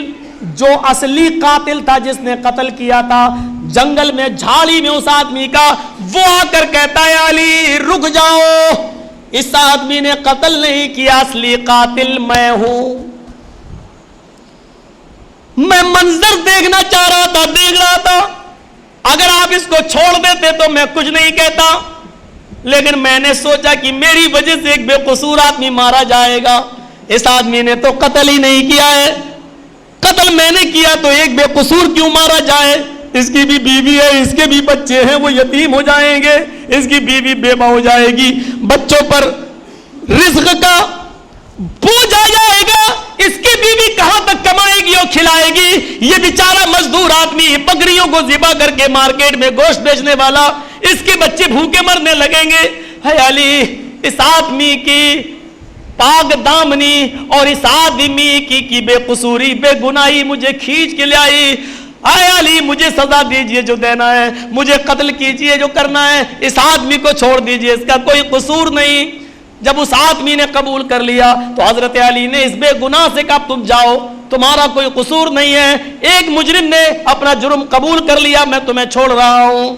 جو اصلی قاتل تھا جس نے قتل کیا تھا جنگل میں جھاڑی میں اس آدمی کا, وہ آ کر کہتا ہے علی رک جاؤ, اس آدمی نے قتل نہیں کیا, اصلی قاتل میں ہوں. میں منظر دیکھنا چاہ رہا تھا, دیکھ رہا تھا, اگر آپ اس کو چھوڑ دیتے تو میں کچھ نہیں کہتا, لیکن میں نے سوچا کہ میری وجہ سے ایک بے قصور آدمی مارا جائے گا. اس آدمی نے تو قتل ہی نہیں کیا ہے, قتل میں نے کیا تو ایک بے قصور کیوں مارا جائے. اس کی بھی بیوی ہے, اس کے بھی بچے ہیں, وہ یتیم ہو جائیں گے, اس کی بیوی بیوہ ہو جائے گی, بچوں پر رزق کا بوجھ آ جائے گا, اس کی بیوی کہاں تک کمائے گی اور کھلائے گی. یہ بیچارہ مزدور آدمی بکریوں کو ذبح کر کے مارکیٹ میں گوشت بیچنے والا, اس کے بچے بھوکے مرنے لگیں گے. ہے علی اس آدمی کی پاک دامنی اور اس آدمی کی بے قصوری بے گناہی مجھے کھینچ کے لے آئی. اے علی مجھے سزا دیجئے جو دینا ہے, مجھے قتل کیجئے جو کرنا ہے, اس آدمی کو چھوڑ دیجئے, اس کا کوئی قصور نہیں. جب اس آدمی نے قبول کر لیا تو حضرت علی نے اس بے گناہ سے کہا تم جاؤ, تمہارا کوئی قصور نہیں ہے, ایک مجرم نے اپنا جرم قبول کر لیا, میں تمہیں چھوڑ رہا ہوں.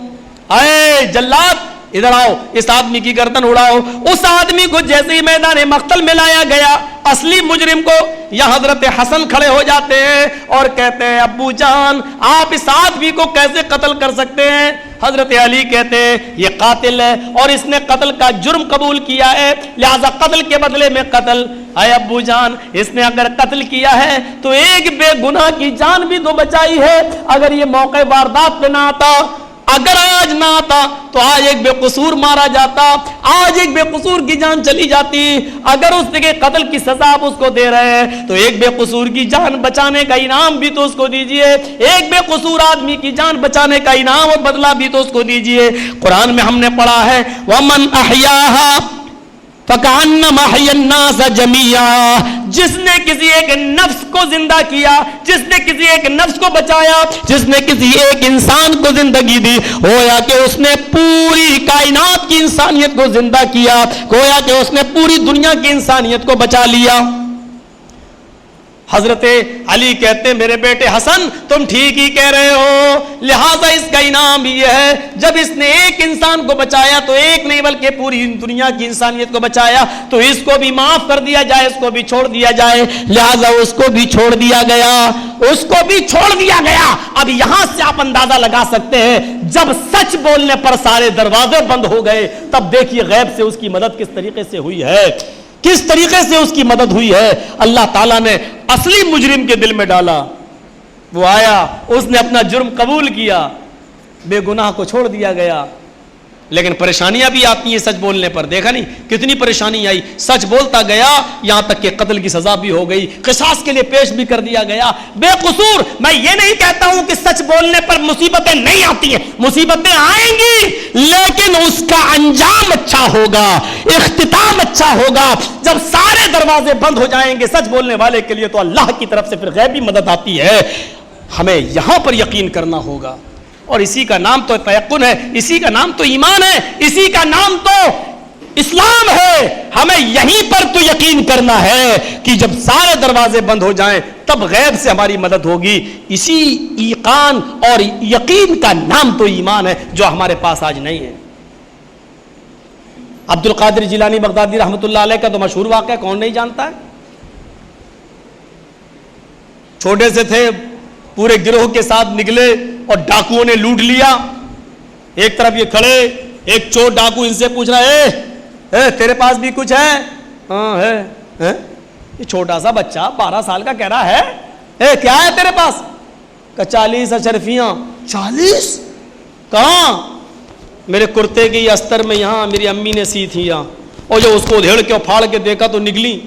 اے جلاد ادھر آؤ, اس آدمی کی گردن اڑاؤ. اس آدمی کو جیسے ہی میدان مقتل میں لایا گیا, اصلی مجرم کو, یا حضرت حسن کھڑے ہو جاتے ہیں اور کہتے ہیں ابو جان آپ اس آدمی کو کیسے قتل کر سکتے ہیں. حضرت علی کہتے ہیں یہ قاتل ہے اور اس نے قتل کا جرم قبول کیا ہے, لہذا قتل کے بدلے میں قتل. اے ابو جان اس نے اگر قتل کیا ہے تو ایک بے گناہ کی جان بھی تو بچائی ہے. اگر یہ موقع واردات پہ نہ آتا, اگر آج نہ آتا تو آج ایک بے قصور مارا جاتا, آج ایک بے قصور کی جان چلی جاتی. اگر اس کے قتل کی سزا آپ اس کو دے رہے ہیں تو ایک بے قصور کی جان بچانے کا انعام بھی تو اس کو دیجئے, ایک بے قصور آدمی کی جان بچانے کا انعام اور بدلہ بھی تو اس کو دیجئے. قرآن میں ہم نے پڑھا ہے وَمَنْ أَحْيَاهَا فَكَأَنَّمَا أَحْيَا النَّاسَ جَمِيعًا, جس نے کسی ایک نفس کو زندہ کیا, جس نے کسی ایک نفس کو بچایا, جس نے کسی ایک انسان کو زندگی دی, گویا کہ اس نے پوری کائنات کی انسانیت کو زندہ کیا, گویا کہ اس نے پوری دنیا کی انسانیت کو بچا لیا. حضرت علی کہتے ہیں میرے بیٹے حسن تم ٹھیک ہی کہہ رہے ہو، لہٰذا اس کا انعام بھی یہ ہے جب اس نے ایک انسان کو بچایا تو ایک نہیں بلکہ پوری دنیا کی انسانیت کو بچایا، تو اس کو بھی معاف کر دیا جائے، اس کو بھی چھوڑ دیا جائے، لہٰذا اس کو بھی چھوڑ دیا گیا، اس کو بھی چھوڑ دیا گیا۔ اب یہاں سے آپ اندازہ لگا سکتے ہیں جب سچ بولنے پر سارے دروازے بند ہو گئے تب دیکھیے غیب سے اس کی مدد کس طریقے سے ہوئی ہے، کس طریقے سے اس کی مدد ہوئی ہے۔ اللہ تعالیٰ نے اصلی مجرم کے دل میں ڈالا، وہ آیا، اس نے اپنا جرم قبول کیا، بے گناہ کو چھوڑ دیا گیا۔ لیکن پریشانیاں بھی آتی ہیں سچ بولنے پر، دیکھا نہیں کتنی پریشانی آئی، سچ بولتا گیا یہاں تک کہ قتل کی سزا بھی ہو گئی، قصاص کے لیے پیش بھی کر دیا گیا بے قصور۔ میں یہ نہیں کہتا ہوں کہ سچ بولنے پر مصیبتیں نہیں آتی ہیں، مصیبتیں آئیں گی لیکن اس کا انجام اچھا ہوگا، اختتام اچھا ہوگا۔ جب سارے دروازے بند ہو جائیں گے سچ بولنے والے کے لیے تو اللہ کی طرف سے پھر غیبی مدد آتی ہے۔ ہمیں یہاں پر یقین کرنا ہوگا، اور اسی کا نام تو تیقن ہے، اسی کا نام تو ایمان ہے، اسی کا نام تو اسلام ہے۔ ہمیں یہیں پر تو یقین کرنا ہے کہ جب سارے دروازے بند ہو جائیں تب غیب سے ہماری مدد ہوگی۔ اسی ایقان اور یقین کا نام تو ایمان ہے جو ہمارے پاس آج نہیں ہے۔ عبد القادر جیلانی بغدادی رحمۃ اللہ علیہ کا تو مشہور واقعہ کون نہیں جانتا ہے؟ چھوٹے سے تھے، پورے گروہ کے ساتھ نکلے اور ڈاکوؤں نے لوٹ لیا۔ ایک طرف یہ کھڑے، ایک چور ڈاکو ان سے پوچھ رہا ہے تیرے پاس بھی کچھ ہے؟ ہاں ہے۔ یہ چھوٹا سا بچہ 12 سال کا کہہ رہا ہے کیا ہے تیرے پاس؟ کہ 40 اشرفیاں۔ 40؟ کہاں؟ میرے کرتے کی استر میں، یہاں میری امی نے سی تھی یہاں، اور جو اس کو ادھیڑ کے پھاڑ کے دیکھا تو نکلی۔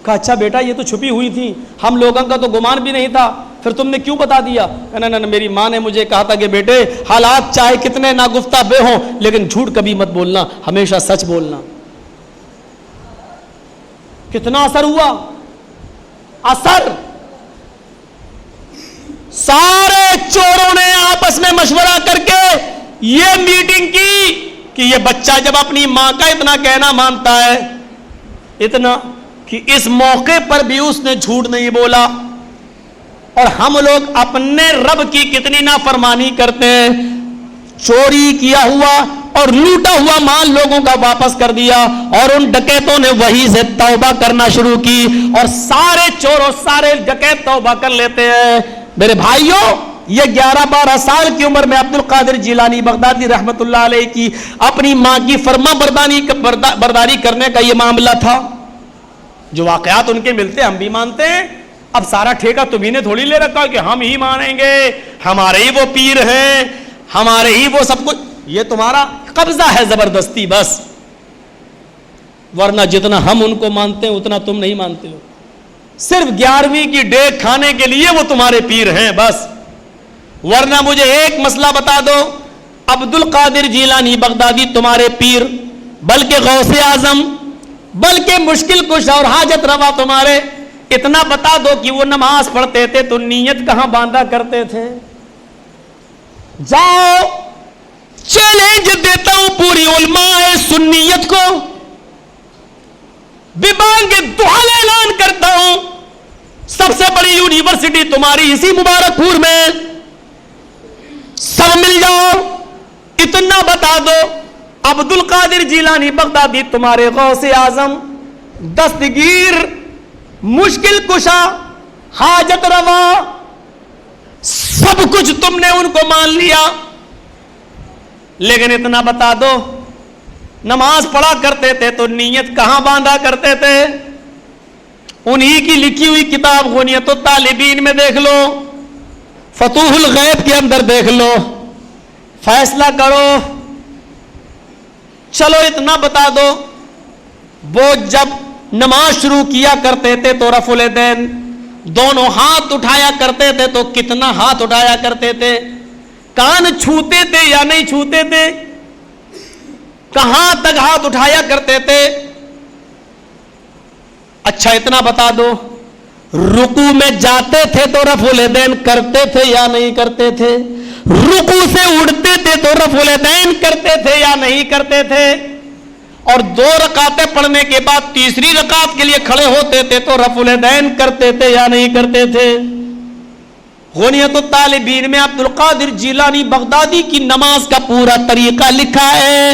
کہا اچھا بیٹا یہ تو چھپی ہوئی تھی، ہم لوگوں کا تو گمان بھی نہیں تھا، پھر تم نے کیوں بتا دیا؟ نہ میری ماں نے مجھے کہا تھا کہ بیٹے حالات چاہے کتنے ناگفتہ بے ہوں لیکن جھوٹ کبھی مت بولنا، ہمیشہ سچ بولنا۔ کتنا اثر ہوا؟ اثر سارے چوروں نے آپس میں مشورہ کر کے یہ میٹنگ کی کہ یہ بچہ جب اپنی ماں کا اتنا کہنا مانتا ہے، اتنا کہ اس موقع پر بھی اس نے جھوٹ نہیں بولا، اور ہم لوگ اپنے رب کی کتنی نافرمانی کرتے ہیں، چوری کیا ہوا اور لوٹا ہوا مال لوگوں کا واپس کر دیا، اور ان ڈکیتوں نے وہی سے توبہ کرنا شروع کی، اور سارے چور اور سارے ڈکیت توبہ کر لیتے ہیں۔ میرے بھائیوں، یہ 11-12 سال کی عمر میں عبد القادر جیلانی بغدادی رحمت اللہ علیہ کی اپنی ماں کی فرما برداری کرنے کا یہ معاملہ تھا۔ جو واقعات ان کے ملتے ہم بھی مانتے ہیں، اب سارا ٹھیکہ تمہیں نے تھوڑی لے رکھا کہ ہم ہی مانیں گے، ہمارے ہی وہ پیر ہیں، ہمارے ہی وہ سب کچھ، یہ تمہارا قبضہ ہے زبردستی بس، ورنہ جتنا ہم ان کو مانتے ہیں اتنا تم نہیں مانتے ہو، صرف 11ویں کی ڈیک کھانے کے لیے وہ تمہارے پیر ہیں بس، ورنہ مجھے ایک مسئلہ بتا دو، عبد القادر جیلانی بغدادی تمہارے پیر، بلکہ غوث اعظم، بلکہ مشکل کش اور حاجت روا تمہارے، اتنا بتا دو کہ وہ نماز پڑھتے تھے تو نیت کہاں باندھا کرتے تھے؟ جاؤ چیلنج دیتا ہوں پوری علماء سنیت کو، ببانگ دعا اعلان کرتا ہوں، سب سے بڑی یونیورسٹی تمہاری اسی مبارک پور میں، سب مل جاؤ، اتنا بتا دو عبد القادر جیلانی بغدادی تمہارے غوث اعظم، دستگیر، مشکل کشا، حاجت روا، سب کچھ تم نے ان کو مان لیا، لیکن اتنا بتا دو نماز پڑھا کرتے تھے تو نیت کہاں باندھا کرتے تھے؟ انہی کی لکھی ہوئی کتاب غنیت الطالبین میں دیکھ لو، فتوح الغیب کے اندر دیکھ لو، فیصلہ کرو۔ چلو اتنا بتا دو، وہ جب نماز شروع کیا کرتے تھے تو رفع الیدین، دونوں ہاتھ اٹھایا کرتے تھے تو کتنا ہاتھ اٹھایا کرتے تھے؟ کان چھوتے تھے یا نہیں چھوتے تھے؟ کہاں تک ہاتھ اٹھایا کرتے تھے؟ اچھا اتنا بتا دو، رکوع میں جاتے تھے تو رفع الیدین کرتے تھے یا نہیں کرتے تھے؟ رکوع سے اڑتے تھے تو رفع الیدین کرتے تھے یا نہیں کرتے تھے؟ اور 2 رکعتیں پڑھنے کے بعد تیسری رکعت کے لیے کھڑے ہوتے تھے تو رفع الیدین کرتے تھے یا نہیں کرتے تھے؟ غنیت الطالبین میں عبد القادر جیلانی بغدادی کی نماز کا پورا طریقہ لکھا ہے.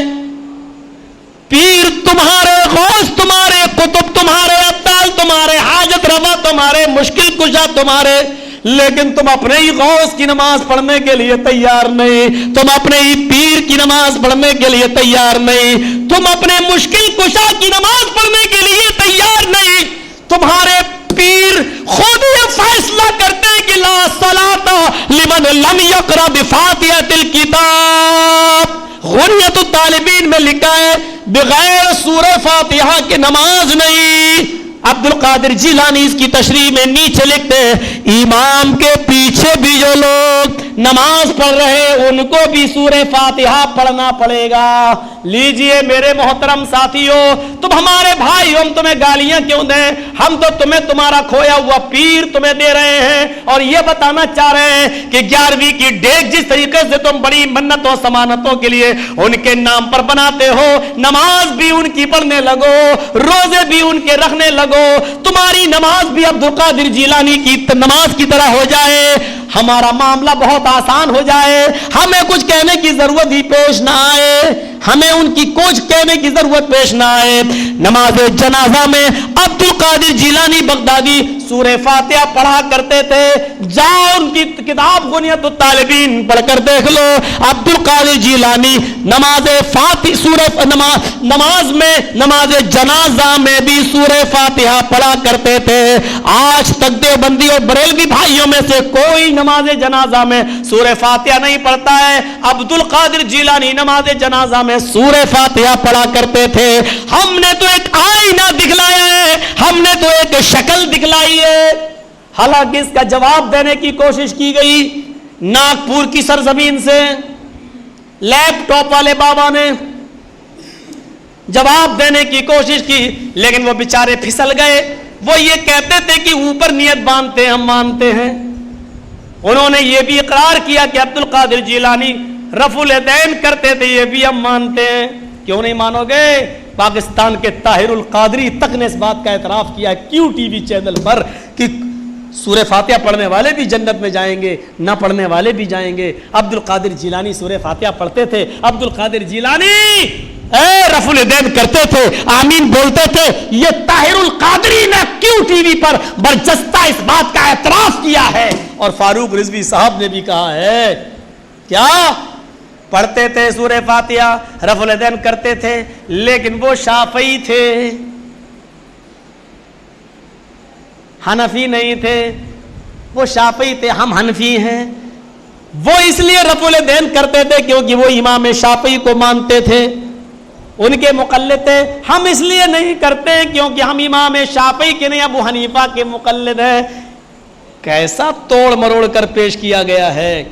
پیر تمہارے، غوث تمہارے، قطب تمہارے، ابدال تمہارے، حاجت روا تمہارے، مشکل کشا تمہارے، لیکن تم اپنے ہی غوث کی نماز پڑھنے کے لیے تیار نہیں، تم اپنے ہی پیر کی نماز پڑھنے کے لیے تیار نہیں، تم اپنے مشکل کشا کی نماز پڑھنے کے لیے تیار نہیں. تمہارے پیر خود یہ فیصلہ کرتے ہیں کہ لا صلاۃ لمن لم یقرأ بفاتحۃ الکتاب. غنیت الطالبین میں لکھا ہے بغیر سورہ فاتحہ کے نماز نہیں. عبد القادر جیلانی اس کی تشریح میں نیچے لکھتے ہیں امام کے پیچھے بھی جو لوگ نماز پڑھ رہے ان کو بھی سورہ فاتحہ پڑھنا پڑے گا. لیجئے میرے محترم ساتھیوں، تم ہمارے بھائی، ہم تمہیں گالیاں کیوں دیں؟ ہم تو تمہیں تمہارا کھویا ہوا پیر تمہیں دے رہے ہیں اور یہ بتانا چاہ رہے ہیں کہ 11ویں کی ڈیگ جس طریقے سے تم بڑی منتوں سمانتوں کے لیے ان کے نام پر بناتے ہو، نماز بھی ان کی پڑھنے لگو، روزے بھی ان کے رکھنے لگو، تمہاری نماز بھی عبد القادر جیلانی کی نماز کی طرح ہو جائے، ہمارا معاملہ بہت آسان ہو جائے، ہمیں کچھ کہنے کی ضرورت ہی پیش نہ آئے، ہمیں ان کی کچھ کہنے کی ضرورت پیش نہ آئے. نماز جنازہ میں عبد القادر جیلانی بغدادی سورہ فاتحہ پڑھا کرتے تھے. جاؤ ان کی کتاب غنیت الطالبین پڑھ کر دیکھ لو. عبد القادر جیلانی نماز نماز جنازہ میں بھی سورہ فاتحہ پڑھا کرتے تھے. آج تک دیوبندی اور بریلوی بھائیوں میں سے کوئی نماز جنازہ میں سورہ فاتحہ نہیں پڑھتا ہے. عبد القادر جیلانی نماز جنازہ میں سورہ فاتحہ پڑھا کرتے تھے. ہم نے تو ایک آئینہ دکھلایا ہے، ہم نے تو ایک شکل دکھلائی ہے. حالانکہ اس کا جواب دینے کی کوشش کی گئی ناگپور کی سرزمین سے، لیپ ٹاپ والے بابا نے جواب دینے کی کوشش کی لیکن وہ بیچارے پھسل گئے. وہ یہ کہتے تھے کہ اوپر نیت باندھتے ہم مانتے ہیں. انہوں نے یہ بھی اقرار کیا کہ عبد القادر جیلانی رفع الیدین کرتے تھے، یہ بھی ہم مانتے ہیں. کیوں نہیں مانو گے؟ پاکستان کے طاہر القادری تک نے اس بات کا اعتراف کیا کیو ٹی وی چینل پر کہ سورہ فاتحہ پڑھنے والے بھی جنت میں جائیں گے، نہ پڑھنے والے بھی جائیں گے. عبد القادر جیلانی سورہ فاتحہ پڑھتے تھے. عبد القادر جیلانی رفع الیدین کرتے تھے، آمین بولتے تھے. یہ طاہر القادری نے کیو ٹی وی پر برجستہ اس بات کا اعتراف کیا ہے. اور فاروق رضوی صاحب نے بھی کہا ہے کیا پڑھتے تھے سورہ فاتحہ، رفع الیدین کرتے تھے، لیکن وہ شافعی تھے، حنفی نہیں تھے. وہ شافعی تھے، ہم حنفی ہیں. وہ اس لیے رفع الیدین کرتے تھے کیونکہ وہ امام شافعی کو مانتے تھے، ان کے مقلد تھے. ہم اس لیے نہیں کرتے کیونکہ ہم امام شافعی کے نہیں، ابو حنیفہ کے مقلد ہیں. کیسا توڑ مروڑ کر پیش کیا گیا ہے.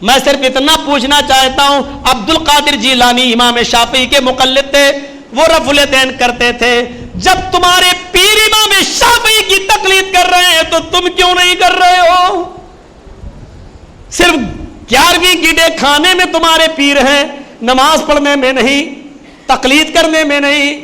میں صرف اتنا پوچھنا چاہتا ہوں، عبد القادر جیلانی امام شافعی کے مقلد تھے، وہ رفع الیدین کرتے تھے. جب تمہارے پیر امام شافعی کی تقلید کر رہے ہیں تو تم کیوں نہیں کر رہے ہو؟ صرف 11ویں کی ڈے کھانے میں تمہارے پیر ہیں، نماز پڑھنے میں نہیں، تقلید کرنے میں نہیں.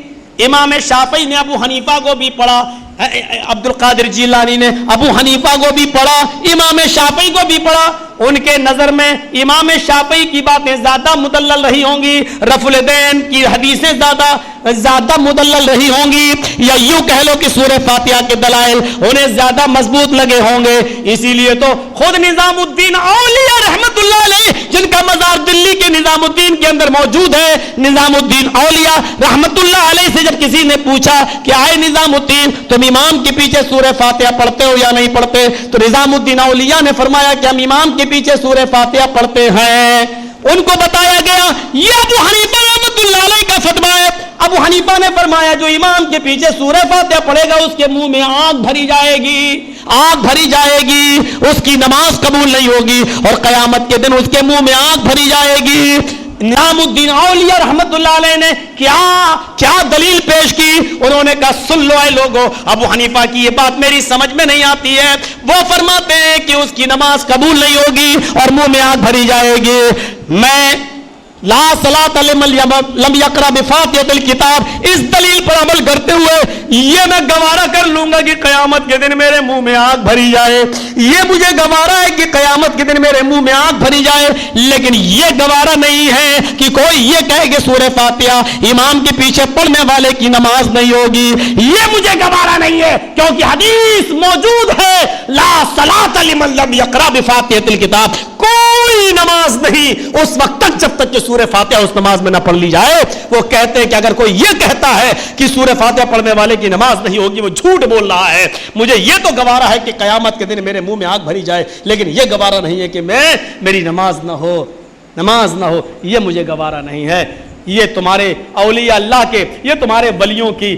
امام شافعی نے ابو حنیفہ کو بھی پڑھا، عبد القادر جیلانی نے ابو حنیفہ کو بھی پڑھا، امام شافعی کو بھی پڑھا. ان کے نظر میں امام شافعی کی باتیں زیادہ مدلل رہی ہوں گی، رفع الیدین کی حدیثیں زیادہ مدلل رہی ہوں گی، یا یوں کہہ لو کہ سورہ فاتحہ کے دلائل انہیں زیادہ مضبوط لگے ہوں گے. اسی لیے تو خود نظام الدین اولیاء رحمت اللہ علیہ، جن کا مزار دلی کے نظام الدین کے اندر موجود ہے، نظام الدین اولیاء رحمت اللہ علیہ سے جب کسی نے پوچھا کہ آئے نظام الدین تم امام کے پیچھے سورہ فاتحہ پڑھتے ہو یا نہیں پڑھتے، تو نظام الدین اولیاء نے فرمایا کہ ہم امام کے پیچھے سورہ فاتحہ پڑھتے ہیں. ان کو بتایا گیا یہ ابو حنیفہ رحمۃ اللہ علیہ کا فتویٰ ہے. ابو حنیفہ نے فرمایا جو امام کے پیچھے سورہ فاتحہ پڑھے گا اس کے منہ میں آگ بھری جائے گی، آگ بھری جائے گی، اس کی نماز قبول نہیں ہوگی اور قیامت کے دن اس کے منہ میں آگ بھری جائے گی. نظام الدین اولیاء رحمت اللہ علیہ نے کیا دلیل پیش کی؟ انہوں نے کہا سن لو اے لوگو، ابو حنیفہ کی یہ بات میری سمجھ میں نہیں آتی ہے. وہ فرماتے ہیں کہ اس کی نماز قبول نہیں ہوگی اور منہ میں آگ بھری جائے گی. میں لا صلاۃ لمن لم یقرأ بفاتحۃ الکتاب، اس دلیل پر عمل کرتے ہوئے یہ میں گوارا کر لوں گا کہ قیامت کے دن میرے منہ میں آگ بھری جائے، یہ مجھے گوارا ہے کہ قیامت کے دن میرے منہ میں آگ بھری جائے، لیکن یہ گوارا نہیں ہے کہ کوئی یہ کہے کہ سورہ فاتحہ امام کے پیچھے پڑھنے والے کی نماز نہیں ہوگی، یہ مجھے گوارا نہیں ہے، کیونکہ حدیث موجود ہے لا صلاۃ لمن لم یقرأ بفاتحۃ الکتاب، کوئی نماز نہیں اس وقت تک جب تک کہ سورہ فاتحہ اس نماز میں نہ پڑھ لی جائے۔ وہ کہتے ہیں کہ اگر کوئی یہ کہتا ہے کہ سورہ فاتحہ پڑھنے والے کی نماز نہیں ہوگی وہ جھوٹ بول رہا ہے، مجھے یہ تو گوارا ہے کہ قیامت کے دن میرے منہ میں آگ بھری جائے، لیکن یہ گوارا نہیں ہے کہ میری نماز نہ ہو، یہ مجھے گوارا نہیں ہے۔ یہ تمہارے اولیاء اللہ کے، یہ تمہارے ولیوں کی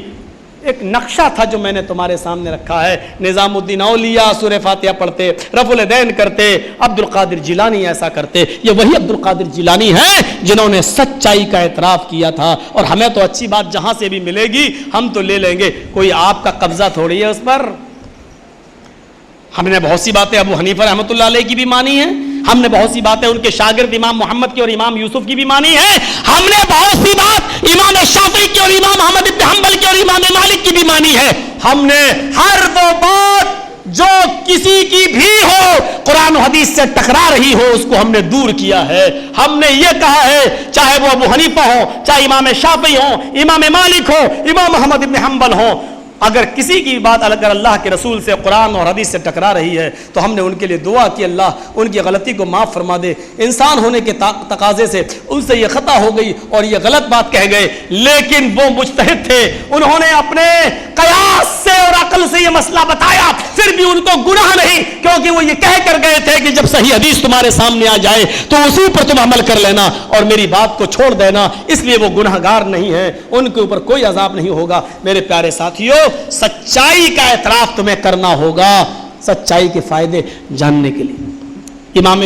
ایک نقشہ تھا جو میں نے تمہارے سامنے رکھا ہے۔ نظام الدین اولیاء سورہ فاتحہ پڑھتے، رفع الیدین کرتے، عبد القادر جیلانی ایسا کرتے، یہ وہی عبد القادر جیلانی ہیں جنہوں نے سچائی کا اعتراف کیا تھا، اور ہمیں تو اچھی بات جہاں سے بھی ملے گی ہم تو لے لیں گے، کوئی آپ کا قبضہ تھوڑی ہے اس پر۔ ہم نے بہت سی باتیں ابو حنیفہ رحمۃ اللہ علیہ کی بھی مانی ہیں، ہم نے بہت سی باتیں ان کے شاگرد امام محمد کی اور امام یوسف کی بھی مانی ہے، ہم نے بہت سی بات امام شافعی کی اور امام احمد بن حنبل کی اور امام مالک کی بھی مانی ہے۔ ہم نے ہر وہ بات جو کسی کی بھی ہو قرآن و حدیث سے ٹکرا رہی ہو اس کو ہم نے دور کیا ہے۔ ہم نے یہ کہا ہے چاہے وہ ابو حنیفہ ہو، چاہے امام شافعی ہو، امام مالک ہو، امام احمد بن حنبل ہو، اگر کسی کی بات اگر اللہ کے رسول سے قرآن اور حدیث سے ٹکرا رہی ہے تو ہم نے ان کے لیے دعا کی اللہ ان کی غلطی کو معاف فرما دے۔ انسان ہونے کے تقاضے سے ان سے یہ خطا ہو گئی اور یہ غلط بات کہہ گئے، لیکن وہ مجتہد تھے، انہوں نے اپنے قیاس سے اور عقل سے یہ مسئلہ بتایا، پھر بھی ان کو گناہ نہیں، کیونکہ وہ یہ کہہ کر گئے تھے کہ جب صحیح حدیث تمہارے سامنے آ جائے تو اسی پر تم عمل کر لینا اور میری بات کو چھوڑ دینا، اس لیے وہ گناہ گار نہیں ہے، ان کے اوپر کوئی عذاب نہیں ہوگا۔ میرے پیارے ساتھیوں، سچائی کا اعتراف تمہیں کرنا ہوگا سچائی کے فائدے جاننے کے لیے۔ امام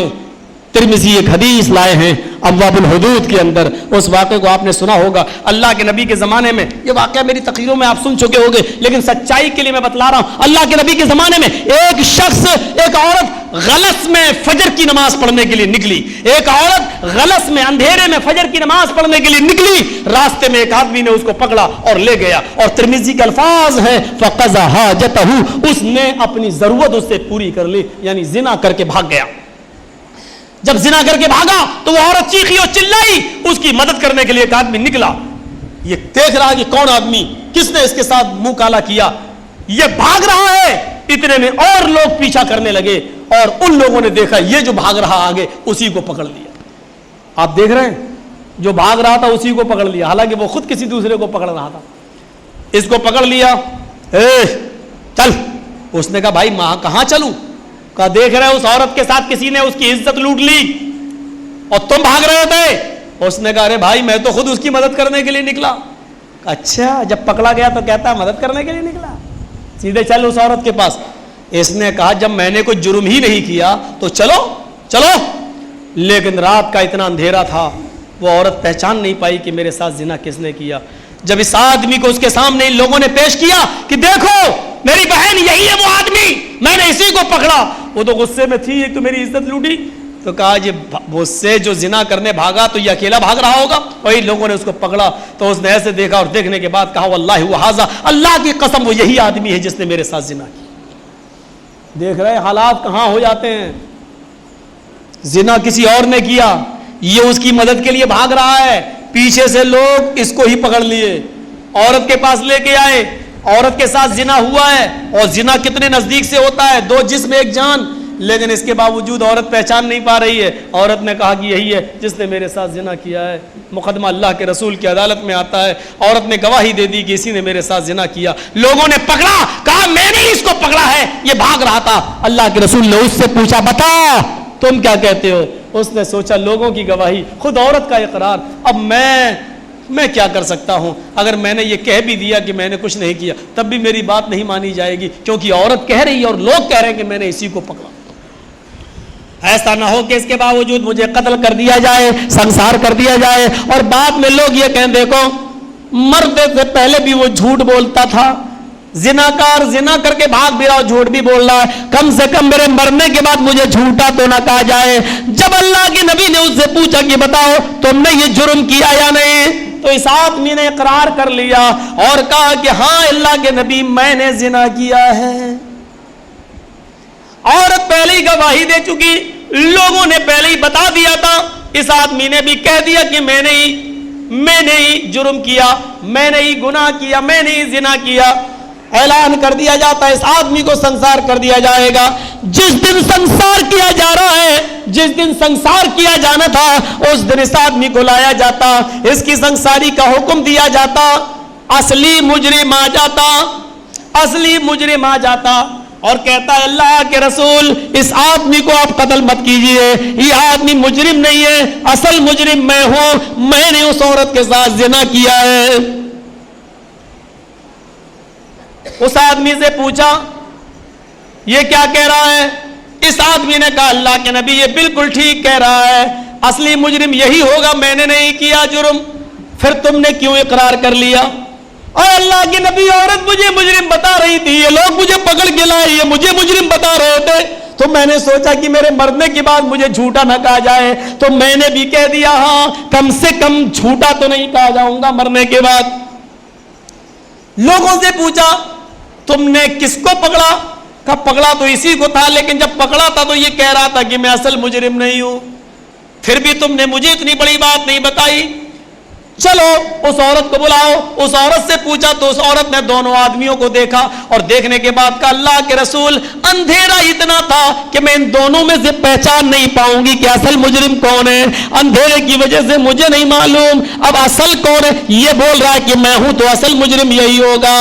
ترمذی ایک حدیث لائے ہیں ابواب الحدود کے اندر، اس واقعے کو آپ نے سنا ہوگا۔ اللہ کے نبی کے زمانے میں، یہ واقعہ میری تقریروں میں آپ سن چکے ہوگے لیکن سچائی کے لیے میں بتلا رہا ہوں، اللہ کے نبی کے زمانے میں ایک شخص، ایک عورت غلس میں فجر کی نماز پڑھنے کے لیے نکلی، ایک عورت غلس میں اندھیرے میں فجر کی نماز پڑھنے کے لیے نکلی، راستے میں ایک آدمی نے اس کو پکڑا اور لے گیا، اور ترمذی کے الفاظ ہیں فقضى حاجته، اس نے اپنی ضرورت اس سے پوری کر لی، یعنی زنا کر کے بھاگ گیا۔ جب زنا کر کے بھاگا تو وہ عورت چیخی اور چلائی، اس کی مدد کرنے کے لیے ایک آدمی نکلا، یہ دیکھ رہا کہ کون آدمی، کس نے اس کے ساتھ منہ کالا کیا، یہ بھاگ رہا ہے، اتنے میں اور لوگ پیچھا کرنے لگے اور ان لوگوں نے دیکھا یہ جو بھاگ رہا آگے اسی کو پکڑ لیا۔ آپ دیکھ رہے ہیں جو بھاگ رہا تھا اسی کو پکڑ لیا، حالانکہ وہ خود کسی دوسرے کو پکڑ رہا تھا، اس کو پکڑ لیا، چل۔ اس نے کہا بھائی کہاں چلوں؟ کہا دیکھ رہے اس عورت کے ساتھ کسی نے اس کی عزت لوٹ لی اور تم بھاگ رہے تھے۔ اس نے کہا ارے بھائی میں تو خود اس کی مدد کرنے کے لیے نکلا۔ اچھا، جب پکڑا گیا تو کہتا ہے مدد کرنے کے لیے نکلا، سیدھے چل اس عورت کے پاس۔ اس نے کہا جب میں نے کوئی جرم ہی نہیں کیا تو چلو چلو، لیکن رات کا اتنا اندھیرا تھا وہ عورت پہچان نہیں پائی کہ میرے ساتھ زنا کس نے کیا۔ جب اس آدمی کو اس کے سامنے ان لوگوں نے پیش کیا کہ دیکھو میری بہن یہی ہے وہ آدمی، میں نے اسی کو پکڑا، وہ تو غصے میں تھی، ایک تو میری عزت لوٹی، تو کہا یہ اس سے جو زنا کرنے بھاگا تو یہ اکیلا بھاگ رہا ہوگا۔ وہی لوگوں نے اس کو پکڑا تو اس نے ایسے دیکھا اور دیکھنے کے بعد کہا واللہ هو ھذا، اللہ کی قسم وہ یہی آدمی ہے جس نے میرے ساتھ زنا کیا۔ دیکھ رہے حالات کہاں ہو جاتے ہیں، زنا کسی اور نے کیا، یہ اس کی مدد کے لیے بھاگ رہا ہے، پیچھے سے لوگ اس کو ہی پکڑ لیے، عورت کے پاس لے کے آئے، عورت کے ساتھ زنا ہوا ہے، اور زنا کتنے نزدیک سے ہوتا ہے، دو جسم ایک جان، لیکن اس کے باوجود عورت پہچان نہیں پا رہی ہے۔ عورت نے کہا کہ یہی ہے جس نے میرے ساتھ زنا کیا ہے۔ مقدمہ اللہ کے رسول کی عدالت میں آتا ہے، عورت نے گواہی دے دی کہ اسی نے میرے ساتھ زنا کیا، لوگوں نے پکڑا، کہا میں نے اس کو پکڑا ہے، یہ بھاگ رہا تھا۔ اللہ کے رسول نے اس سے پوچھا بتا تم کیا کہتے ہو؟ اس نے سوچا لوگوں کی گواہی، خود عورت کا اقرار، اب میں کیا کر سکتا ہوں؟ اگر میں نے یہ کہہ بھی دیا کہ میں نے کچھ نہیں کیا تب بھی میری بات نہیں مانی جائے گی، کیونکہ عورت کہہ رہی ہے اور لوگ کہہ رہے ہیں کہ میں نے اسی کو پکڑا۔ ایسا نہ ہو کہ اس کے باوجود مجھے قتل کر دیا جائے، سنسار کر دیا جائے، اور بعد میں لوگ یہ کہیں دیکھو مرد سے پہلے بھی وہ جھوٹ بولتا تھا، زناکار زنا کر کے بھاگ بھی رہا ہو, جھوٹ بھی بول رہا ہے, کم سے کم میرے مرنے کے بعد مجھے جھوٹا تو نہ کہا جائے. جب اللہ کے نبی نے اس سے پوچھا کہ بتاؤ تم نے یہ جرم کیا یا نہیں, تو اس آدمی نے اقرار کر لیا اور کہا کہ ہاں اللہ کے نبی میں نے زنا کیا ہے. عورت پہلے ہی گواہی دے چکی, لوگوں نے پہلے ہی بتا دیا تھا, اس آدمی نے بھی کہہ دیا کہ میں نے ہی جرم کیا, میں نے ہی گناہ کیا, میں نے ہی زنا کیا. اعلان کر دیا جاتا ہے, اس آدمی کو سنسار کر دیا جائے گا. جس دن سنسار کیا جا رہا ہے, جس دن سنسار کیا جانا تھا, اس دن اس آدمی کو لایا جاتا, اس کی سنساری کا حکم دیا جاتا. اصلی مجرم آ جاتا اور کہتا ہے اللہ کے رسول اس آدمی کو آپ قتل مت کیجئے, یہ آدمی مجرم نہیں ہے, اصل مجرم میں ہوں, میں نے اس عورت کے ساتھ زنا کیا ہے. اس آدمی سے پوچھا یہ کیا کہہ رہا ہے, اس آدمی نے کہا اللہ کے نبی یہ بالکل ٹھیک کہہ رہا ہے, اصلی مجرم یہی ہوگا, میں نے نہیں کیا جرم. پھر تم نے کیوں اقرار کر لیا؟ اور اللہ کے نبی عورت مجھے مجرم بتا رہی تھی, یہ لوگ مجھے پکڑ کے لائے, یہ مجھے مجرم بتا رہے تھے, تو میں نے سوچا کہ میرے مرنے کے بعد مجھے جھوٹا نہ کہا جائے, تو میں نے بھی کہہ دیا ہاں کم سے کم جھوٹا تو نہیں کہا جاؤں گا مرنے کے بعد. لوگوں سے پوچھا تم نے کس کو پکڑا؟ کہا پکڑا تو اسی کو تھا, لیکن جب پکڑا تھا تو یہ کہہ رہا تھا کہ میں اصل مجرم نہیں ہوں, پھر بھی تم نے مجھے اتنی بڑی بات نہیں بتائی. چلو اس عورت کو بلاؤ. اس عورت سے پوچھا تو اس عورت نے دونوں آدمیوں کو دیکھا اور دیکھنے کے بعد کہا اللہ کے رسول اندھیرا اتنا تھا کہ میں ان دونوں میں سے پہچان نہیں پاؤں گی کہ اصل مجرم کون ہے, اندھیرے کی وجہ سے مجھے نہیں معلوم اب اصل کون ہے. یہ بول رہا ہے کہ میں ہوں تو اصل مجرم یہی ہوگا,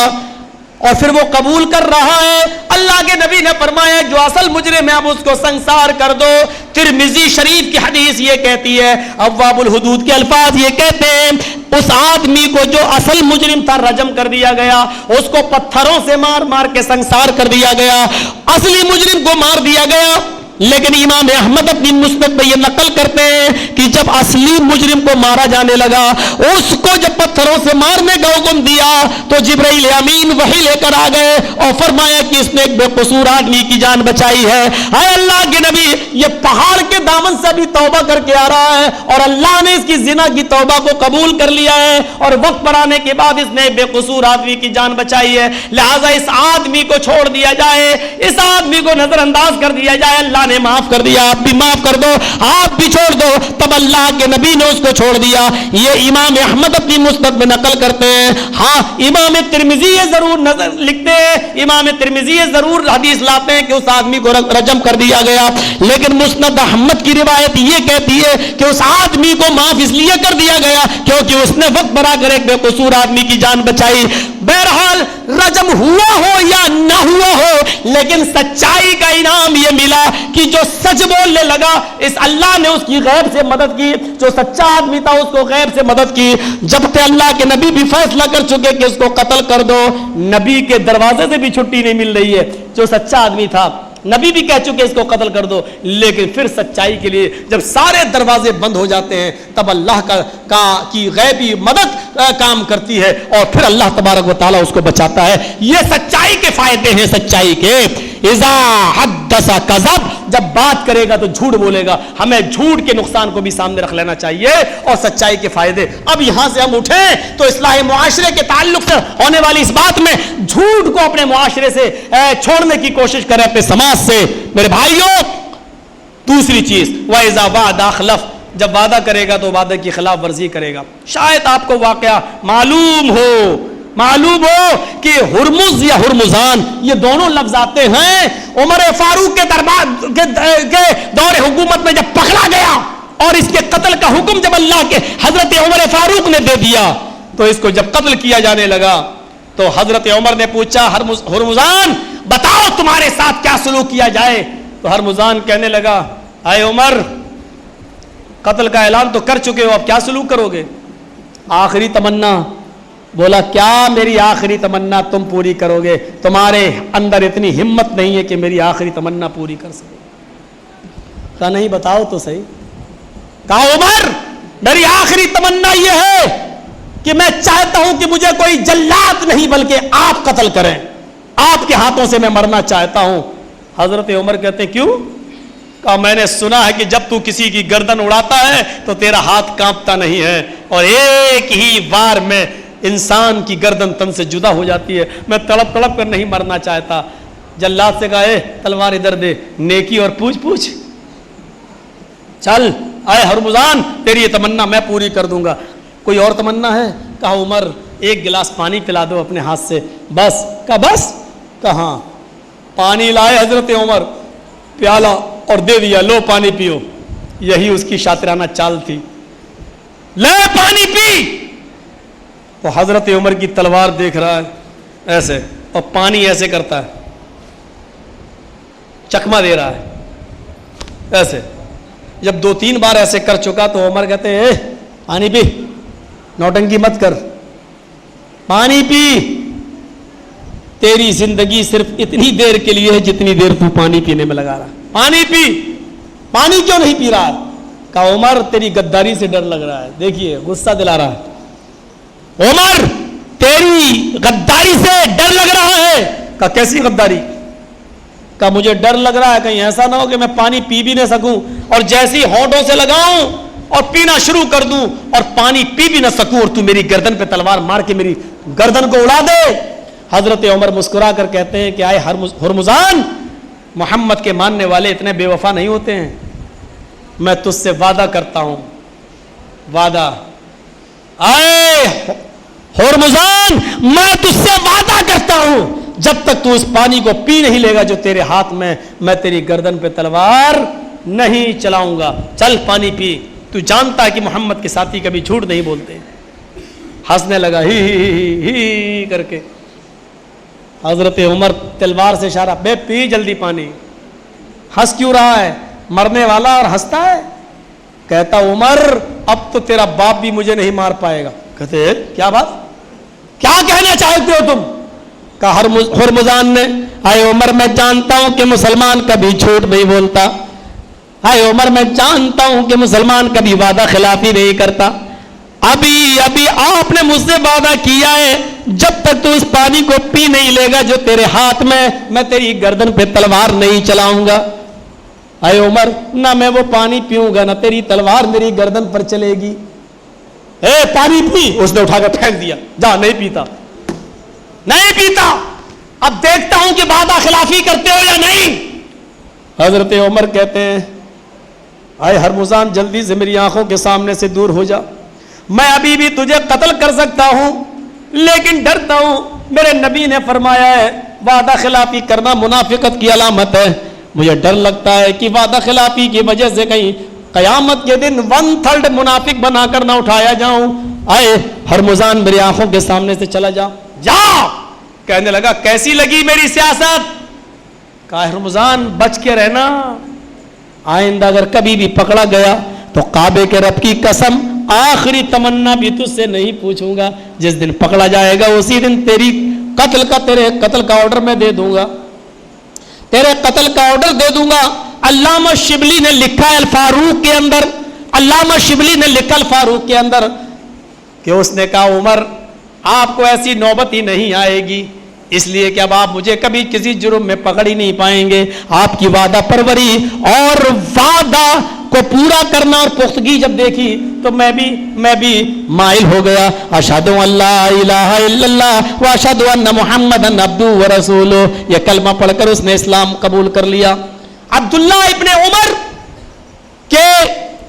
اور پھر وہ قبول کر رہا ہے. اللہ کے نبی نے فرمایا جو اصل مجرم ہے اب اس کو سنسار کر دو. ترمذی شریف کی حدیث یہ کہتی ہے, ابواب الحدود کے الفاظ یہ کہتے ہیں اس آدمی کو جو اصل مجرم تھا رجم کر دیا گیا, اس کو پتھروں سے مار مار کے سنسار کر دیا گیا, اصلی مجرم کو مار دیا گیا. لیکن امام احمد اپنی مسند میں یہ نقل کرتے ہیں کہ جب اصلی مجرم کو مارا جانے لگا, اس کو جب پتھروں سے مارنے کا حکم دیا تو جبرائیل امین وحی لے کر آ گئے اور فرمایا کہ اس نے ایک بے قصور آدمی کی جان بچائی ہے. اے اللہ کے نبی یہ پہاڑ کے دامن سے بھی توبہ کر کے آ رہا ہے اور اللہ نے اس کی زنا کی توبہ کو قبول کر لیا ہے, اور وقت پر آنے کے بعد اس نے بے قصور آدمی کی جان بچائی ہے. لہذا اس آدمی کو چھوڑ دیا جائے, اس آدمی کو نظر انداز کر دیا جائے. اللہ نے معاف کر دیا, آپ بھی معاف کر دو, آپ بھی چھوڑ دو. تب اللہ کے نبی نے اس کو چھوڑ دیا. یہ امام احمد اپنی مسند میں نقل کرتے ہیں. ہاں امام ترمذی یہ ضرور لکھتے ہیں, امام ترمذی یہ ضرور حدیث لاتے ہیں کہ اس آدمی کو رجم کر دیا گیا, لیکن مسند احمد کی روایت یہ کہتی ہے کہ اس آدمی کو معاف اس لیے کر دیا گیا کیونکہ اس نے وقت برا کر ایک بے قصور آدمی کی جان بچائی. بہرحال رجم ہوا ہو یا نہ ہوا ہو, لیکن سچائی کا انعام یہ ملا کہ جو سچ بولنے لگا اس اللہ نے اس کی غیب سے مدد کی, جو سچا آدمی تھا اس کو غیب سے مدد کی. جب کہ اللہ کے نبی بھی فیصلہ کر چکے کہ اس کو قتل کر دو, نبی کے دروازے سے بھی چھٹی نہیں مل رہی ہے. جو سچا آدمی تھا نبی بھی کہہ چکے اس کو قتل کر دو, لیکن پھر سچائی کے لیے جب سارے دروازے بند ہو جاتے ہیں تب اللہ کی غیبی مدد کام کرتی ہے اور پھر اللہ تبارک و تعالیٰ اس کو بچاتا ہے. یہ سچائی کے فائدے ہیں. سچائی کے اذا حدث کذب, جب بات کرے گا تو جھوٹ بولے گا. ہمیں جھوٹ کے نقصان کو بھی سامنے رکھ لینا چاہیے اور سچائی کے فائدے. اب یہاں سے ہم اٹھیں تو اصلاح معاشرے کے تعلق سے ہونے والی اس بات میں جھوٹ کو اپنے معاشرے سے چھوڑنے کی کوشش کریں, اپنے سماج سے. میرے بھائیوں دوسری چیز وَإِذَا وَعَدَ أَخْلَفَ, جب وعدہ کرے گا تو وعدے کی خلاف ورزی کرے گا. شاید آپ کو واقعہ معلوم ہو کہ ہرمز یا ہرمزان یہ دونوں لفظ آتے ہیں عمر فاروق کے دربار کے دور حکومت میں جب پکڑا گیا اور اس کے قتل کا حکم جب اللہ کے حضرت عمر فاروق نے دے دیا تو اس کو جب قتل کیا جانے لگا تو حضرت عمر نے پوچھا ہرمزان بتاؤ تمہارے ساتھ کیا سلوک کیا جائے. تو ہرمزان کہنے لگا اے عمر قتل کا اعلان تو کر چکے ہو, اب کیا سلوک کرو گے؟ آخری تمنا. بولا کیا میری آخری تمنا تم پوری کرو گے؟ تمہارے اندر اتنی ہمت نہیں ہے کہ میری آخری تمنا پوری کر سکے. کہا نہیں بتاؤ تو صحیح. کہا عمر میری آخری تمنا یہ ہے کہ میں چاہتا ہوں کہ مجھے کوئی جلاد نہیں بلکہ آپ قتل کریں. آپ کے ہاتھوں سے میں مرنا چاہتا ہوں. حضرت عمر کہتے ہیں کیوں؟ کہا میں نے سنا ہے کہ جب تو کسی کی گردن اڑاتا ہے تو تیرا ہاتھ کانپتا نہیں ہے, اور ایک ہی بار میں انسان کی گردن تن سے جدا ہو جاتی ہے. میں تڑپ تڑپ کر نہیں مرنا چاہتا. جلاد سے کہا اے تلوار ادھر دے, نیکی اور پوچھ. چل آئے ہرمزان, تیری یہ تمنا میں پوری کر دوں گا. کوئی اور تمنا ہے؟ کہا عمر ایک گلاس پانی پلا دو اپنے ہاتھ سے. بس؟ کہا بس. کہاں؟ پانی لائے حضرت عمر, پیالہ اور دے دیا, لو پانی پیو. یہی اس کی شاطرانہ چال تھی, لے پانی پی. تو حضرت عمر کی تلوار دیکھ رہا ہے ایسے, اور پانی ایسے کرتا ہے, چکما دے رہا ہے ایسے. جب 2-3 بار ایسے کر چکا تو عمر کہتے ہیں پانی پی, نوٹنکی مت کر, پانی پی. تیری زندگی صرف اتنی دیر کے لیے ہے جتنی دیر تو پانی پینے میں لگا رہا. پانی پی. پانی کیوں نہیں پی رہا؟ کہا عمر تیری غداری سے ڈر لگ رہا ہے. دیکھیے غصہ دلا رہا ہے. عمر تیری غداری سے ڈر لگ رہا ہے. کہا کیسی غداری؟ کہا مجھے ڈر لگ رہا ہے کہیں ایسا نہ ہو کہ میں پانی پی بھی نہ سکوں, اور جیسی ہونٹوں سے لگاؤں اور پینا شروع کر دوں اور پانی پی بھی نہ سکوں, اور تو میری گردن پہ تلوار مار کے میری گردن کو اڑا دے. حضرت عمر مسکرا کر کہتے ہیں کہ آئے ہرمزان, محمد کے ماننے والے اتنے بے وفا نہیں ہوتے ہیں. میں تجھ سے وعدہ کرتا ہوں, وعدہ. آئے ہرمزان, میں تجھ سے وعدہ کرتا ہوں جب تک تو اس پانی کو پی نہیں لے گا جو تیرے ہاتھ میں تیری گردن پہ تلوار نہیں چلاؤں گا. چل پانی پی. تو جانتا ہے کہ محمد کے ساتھی کبھی جھوٹ نہیں بولتے. ہنسنے لگا ہی ہی ہی کر کے. حضرت عمر تلوار سے اشارہ, بے پی جلدی پانی. ہنس کیوں رہا ہے؟ مرنے والا اور ہنستا ہے. کہتا عمر اب تو تیرا باپ بھی مجھے نہیں مار پائے گا. کہتے کیا بات, کیا کہنا چاہتے ہو تم؟ کہا ہرمزان نے, اے عمر میں جانتا ہوں کہ مسلمان کبھی جھوٹ نہیں بولتا. اے عمر میں جانتا ہوں کہ مسلمان کبھی وعدہ خلافی نہیں کرتا. ابھی آپ نے مجھ سے وعدہ کیا ہے جب تک تو اس پانی کو پی نہیں لے گا جو تیرے ہاتھ میں تیری گردن پہ تلوار نہیں چلاؤں گا. اے عمر نہ میں وہ پانی پیوں گا نہ تیری تلوار میری گردن پر چلے گی. اے پانی پی. اس نے اٹھا کر پھینک دیا, جا نہیں پیتا, نہیں پیتا. اب دیکھتا ہوں کہ وعدہ خلافی کرتے ہو یا نہیں. حضرت عمر کہتے ہیں اے ہرمزان جلدی سے میری آنکھوں کے سامنے سے دور ہو جا. میں ابھی بھی تجھے قتل کر سکتا ہوں لیکن ڈرتا ہوں. میرے نبی نے فرمایا ہے وعدہ خلافی کرنا منافقت کی علامت ہے. مجھے ڈر لگتا ہے کہ وعدہ خلافی کی وجہ سے کہیں قیامت کے دن 1/3 منافق بنا کر نہ اٹھایا جاؤں. آئے ہرمزان میری آنکھوں کے سامنے سے چلا جا. جا. کہنے لگا کیسی لگی میری سیاست؟ کہا ہرمزان بچ کے رہنا, آئندہ اگر کبھی بھی پکڑا گیا تو کعبے کے رب کی قسم آخری تمنا بھی تجھ سے نہیں پوچھوں گا. جس دن پکڑا جائے گا اسی دن تیرے قتل کا آرڈر میں دے دوں گا, تیرے قتل کا آرڈر دے دوں گا. علامہ شبلی نے لکھا ہے الفاروق کے اندر, علامہ شبلی نے لکھا الفاروق کے اندر کہ اس نے کہا عمر آپ کو ایسی نوبت ہی نہیں آئے گی, اس لیے کہ اب آپ مجھے کبھی کسی جرم میں پکڑ ہی نہیں پائیں گے. آپ کی وعدہ پروری اور وعدہ کو پورا کرنا اور پختگی جب دیکھی تو میں بھی مائل ہو گیا. اشہد ان لا الہ الا اللہ و اشہد ان محمدن عبدہ و رسولہ, یہ کلمہ پڑھ کر اس نے اسلام قبول کر لیا. عبداللہ ابن عمر کے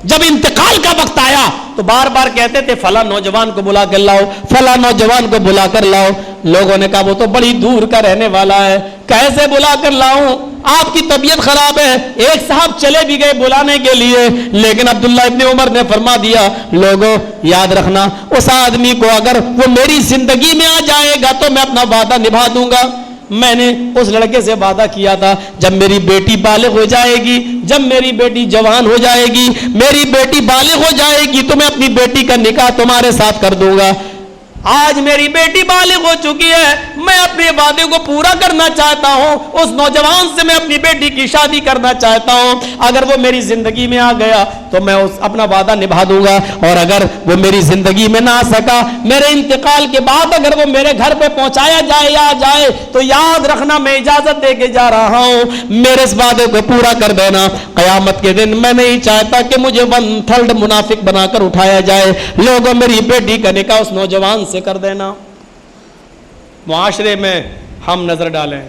جب انتقال کا وقت آیا تو بار بار کہتے تھے فلاں نوجوان کو بلا کر لاؤ, فلاں نوجوان کو بلا کر لاؤ. لوگوں نے کہا وہ تو بڑی دور کا رہنے والا ہے, کیسے بلا کر لاؤں, آپ کی طبیعت خراب ہے. ایک صاحب چلے بھی گئے بلانے کے لیے, لیکن عبداللہ ابن عمر نے فرما دیا لوگوں یاد رکھنا اس آدمی کو اگر وہ میری زندگی میں آ جائے گا تو میں اپنا وعدہ نبھا دوں گا. میں نے اس لڑکے سے وعدہ کیا تھا جب میری بیٹی بالغ ہو جائے گی, جب میری بیٹی جوان ہو جائے گی, میری بیٹی بالغ ہو جائے گی تو میں اپنی بیٹی کا نکاح تمہارے ساتھ کر دوں گا. آج میری بیٹی بالغ ہو چکی ہے, میں اپنے وعدے کو پورا کرنا چاہتا ہوں, اس نوجوان سے میں اپنی بیٹی کی شادی کرنا چاہتا ہوں. اگر وہ میری زندگی میں آ گیا تو میں اپنا وعدہ نبھا دوں گا، اور اگر وہ میری زندگی میں نہ آ سکا، میرے انتقال کے بعد اگر وہ میرے گھر پہ پہنچایا جائے یا جائے تو یاد رکھنا میں اجازت دے کے جا رہا ہوں، میرے اس وعدے کو پورا کر دینا۔ قیامت کے دن میں نہیں چاہتا کہ مجھے 1/3 منافق بنا کر اٹھایا جائے۔ لوگوں میری بیٹی کا نکاح اس نوجوان سے کر دینا۔ معاشرے میں ہم نظر ڈالیں،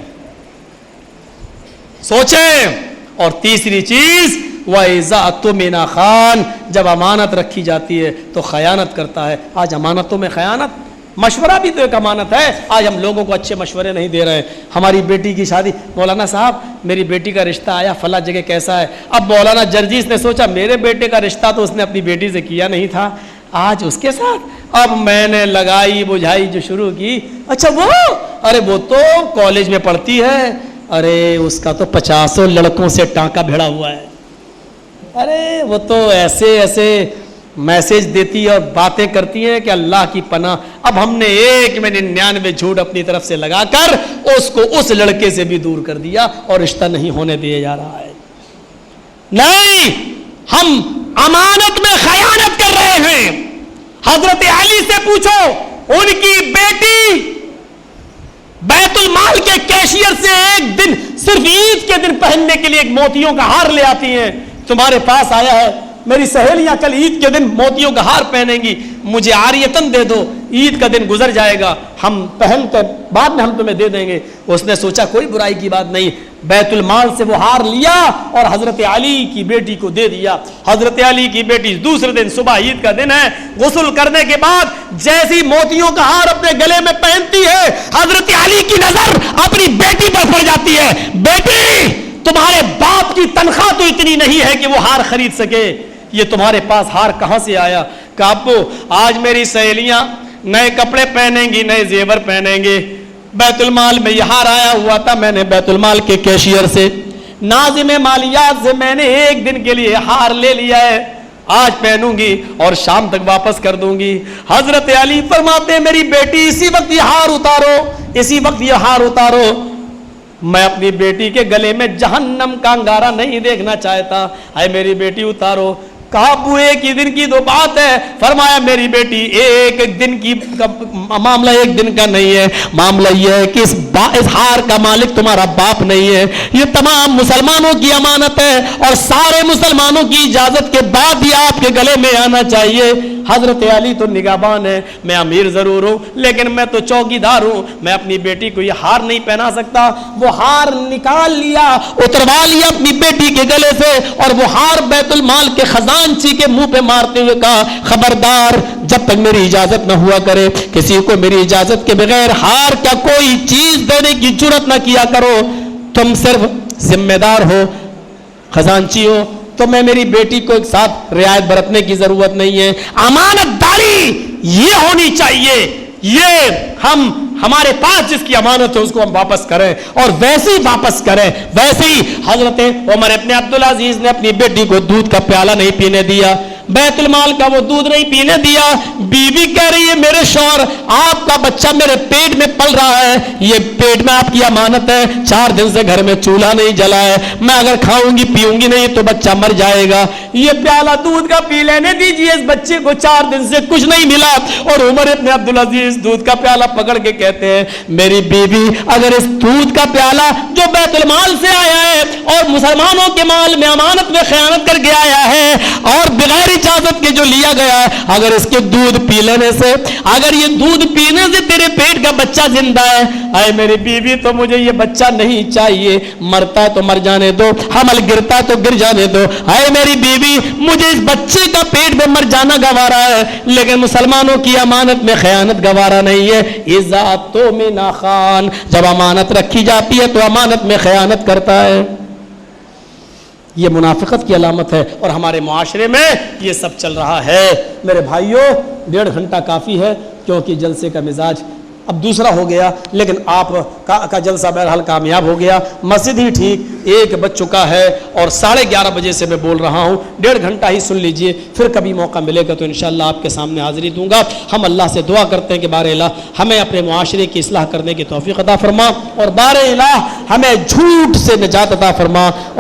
سوچیں۔ اور تیسری چیز وَإِذَا اؤْتُمِنَ خَانَ، جب امانت رکھی جاتی ہے تو خیانت کرتا ہے۔ آج امانتوں میں خیانت، مشورہ بھی تو ایک امانت ہے۔ آج ہم لوگوں کو اچھے مشورے نہیں دے رہے۔ ہماری بیٹی کی شادی، مولانا صاحب میری بیٹی کا رشتہ آیا فلاں جگہ کیسا ہے؟ اب مولانا جرجیس نے سوچا میرے بیٹے کا رشتہ تو اس نے اپنی بیٹی سے کیا نہیں تھا، آج اس کے ساتھ۔ اب میں نے لگائی بجھائی جو شروع کی، اچھا وہ، ارے وہ تو کالج میں پڑھتی ہے، ارے اس کا تو 50 لڑکوں سے ٹانکا بھیڑا ہوا ہے، ارے وہ تو ایسے ایسے میسج دیتی ہے اور باتیں کرتی ہیں کہ اللہ کی پناہ۔ اب ہم نے 1 میں 99 جھوٹ اپنی طرف سے لگا کر اس کو اس لڑکے سے بھی دور کر دیا اور رشتہ نہیں ہونے دیا جا رہا ہے۔ نہیں، ہم امانت میں خیانت کر رہے ہیں۔ حضرت علی سے پوچھو، ان کی بیٹی بیت المال کے کیشیئر سے ایک دن صرف عید کے دن پہننے کے لیے ایک موتیوں کا ہار لے آتی ہیں، تمہارے پاس آیا ہے میری سہیلیاں کل عید کے دن موتیوں کا ہار پہنیں گی، مجھے عاریتن دے دو، عید کا دن گزر جائے گا، ہم پہن کر بعد میں ہم تمہیں دے دیں گے۔ اس نے سوچا کوئی برائی کی بات نہیں، بیت المال سے وہ ہار لیا اور حضرت علی کی بیٹی کو دے دیا۔ حضرت علی کی بیٹی دوسرے دن صبح عید کا دن ہے، غسل کرنے کے بعد جیسی موتیوں کا ہار اپنے گلے میں پہنتی ہے، حضرت علی کی نظر اپنی بیٹی پر پڑ جاتی ہے۔ بیٹی، تمہارے باپ کی تنخواہ تو اتنی نہیں ہے کہ وہ ہار خرید سکے، یہ تمہارے پاس ہار کہاں سے آیا؟ کہ ابو آج میری سہیلیاں نئے کپڑے پہنیں گی، نئے زیور پہنیں گے، بیت المال میں یہ ہار آیا ہوا تھا، میں نے بیت المال کے کیشیئر سے، ناظم مالیات سے میں نے 1 دن کے لیے ہار لے لیا ہے، آج پہنوں گی اور شام تک واپس کر دوں گی۔ حضرت علی فرماتے ہیں میری بیٹی اسی وقت یہ ہار اتارو، اسی وقت یہ ہار اتارو، میں اپنی بیٹی کے گلے میں جہنم کا انگارہ نہیں دیکھنا چاہتا، اے میری بیٹی اتارو۔ کہا ابو 1 ہی دن کی تو بات ہے، فرمایا میری بیٹی 1 دن کی معاملہ 1 دن کا نہیں ہے، معاملہ یہ ہے کہ اس ہار کا مالک تمہارا باپ نہیں ہے، یہ تمام مسلمانوں کی امانت ہے اور سارے مسلمانوں کی اجازت کے بعد ہی آپ کے گلے میں آنا چاہیے۔ حضرت علی تو نگہبان ہے، میں امیر ضرور ہوں لیکن میں تو چوکیدار ہوں، میں اپنی بیٹی کو یہ ہار نہیں پہنا سکتا۔ وہ ہار نکال لیا، اتروا لیا اپنی بیٹی کے گلے سے، اور وہ ہار بیت المال کے خزانچی کے منہ پہ مارتے ہوئے کہا خبردار، جب تک میری اجازت نہ ہوا کرے کسی کو میری اجازت کے بغیر ہار کا کوئی چیز دینے کی جرات نہ کیا کرو، تم صرف ذمہ دار ہو، خزانچی ہو، تو میں میری بیٹی کو ایک ساتھ رعایت برتنے کی ضرورت نہیں ہے۔ امانت داری یہ ہونی چاہیے، یہ ہمارے پاس جس کی امانت ہے اس کو ہم واپس کریں اور ویسے ہی واپس کریں۔ ویسے ہی حضرت عمر ابن عبدالعزیز نے اپنی بیٹی کو دودھ کا پیالہ نہیں پینے دیا، بیت المال کا وہ دودھ نہیں پینے دیا۔ بیوی کہہ رہی ہے میرے شوہر آپ کا بچہ میرے پیٹ میں پل رہا ہے، یہ پیٹ میں آپ کی امانت ہے، 4 دن سے گھر میں چولہا نہیں جلا ہے، میں اگر کھاؤں گی پیوں گی نہیں تو بچہ مر جائے گا، یہ پیالہ دودھ کا پی لینے دیجیے، اس بچے کو 4 دن سے کچھ نہیں ملا۔ اور عمر ابن عبدالعزیز دودھ کا پیالہ پکڑ کے کہتے ہیں میری بیوی اگر اس دودھ کا پیالہ جو بیت المال سے آیا ہے اور مسلمانوں کے مال میں امانت میں خیانت کر کے آیا ہے اور بغیر اجازت کے جو لیا گیا ہے، اگر اس کے دودھ پی لینے سے، اگر یہ دودھ پینے سے تیرے پیٹ کا بچہ زندہ ہے، اے میری بیوی تو مجھے یہ بچہ نہیں چاہیے، مرتا ہے تو مر جانے دو، حمل گرتا ہے تو گر جانے دو، اے میری بیوی مجھے اس بچے کا پیٹ میں مر جانا گوارا ہے لیکن مسلمانوں کی امانت میں خیانت گوارا نہیں ہے۔ اذا اؤتمن خان، جب امانت رکھی جاتی ہے تو امانت میں خیانت کرتا ہے، یہ منافقت کی علامت ہے اور ہمارے معاشرے میں یہ سب چل رہا ہے۔ میرے بھائیوں 1.5 گھنٹہ کافی ہے کیونکہ جلسے کا مزاج اب دوسرا ہو گیا، لیکن آپ کا جلسہ بہرحال کامیاب ہو گیا، مسجد ہی ٹھیک 1 بج چکا ہے اور 11:30 بجے سے میں بول رہا ہوں، 1.5 گھنٹہ ہی سن لیجئے، پھر کبھی موقع ملے گا تو انشاءاللہ آپ کے سامنے حاضری دوں گا۔ ہم اللہ سے دعا کرتے ہیں کہ بار الہ ہمیں اپنے معاشرے کی اصلاح کرنے کی توفیق عطا فرما اور بار الہ ہمیں جھوٹ سے نجات عطا فرما اور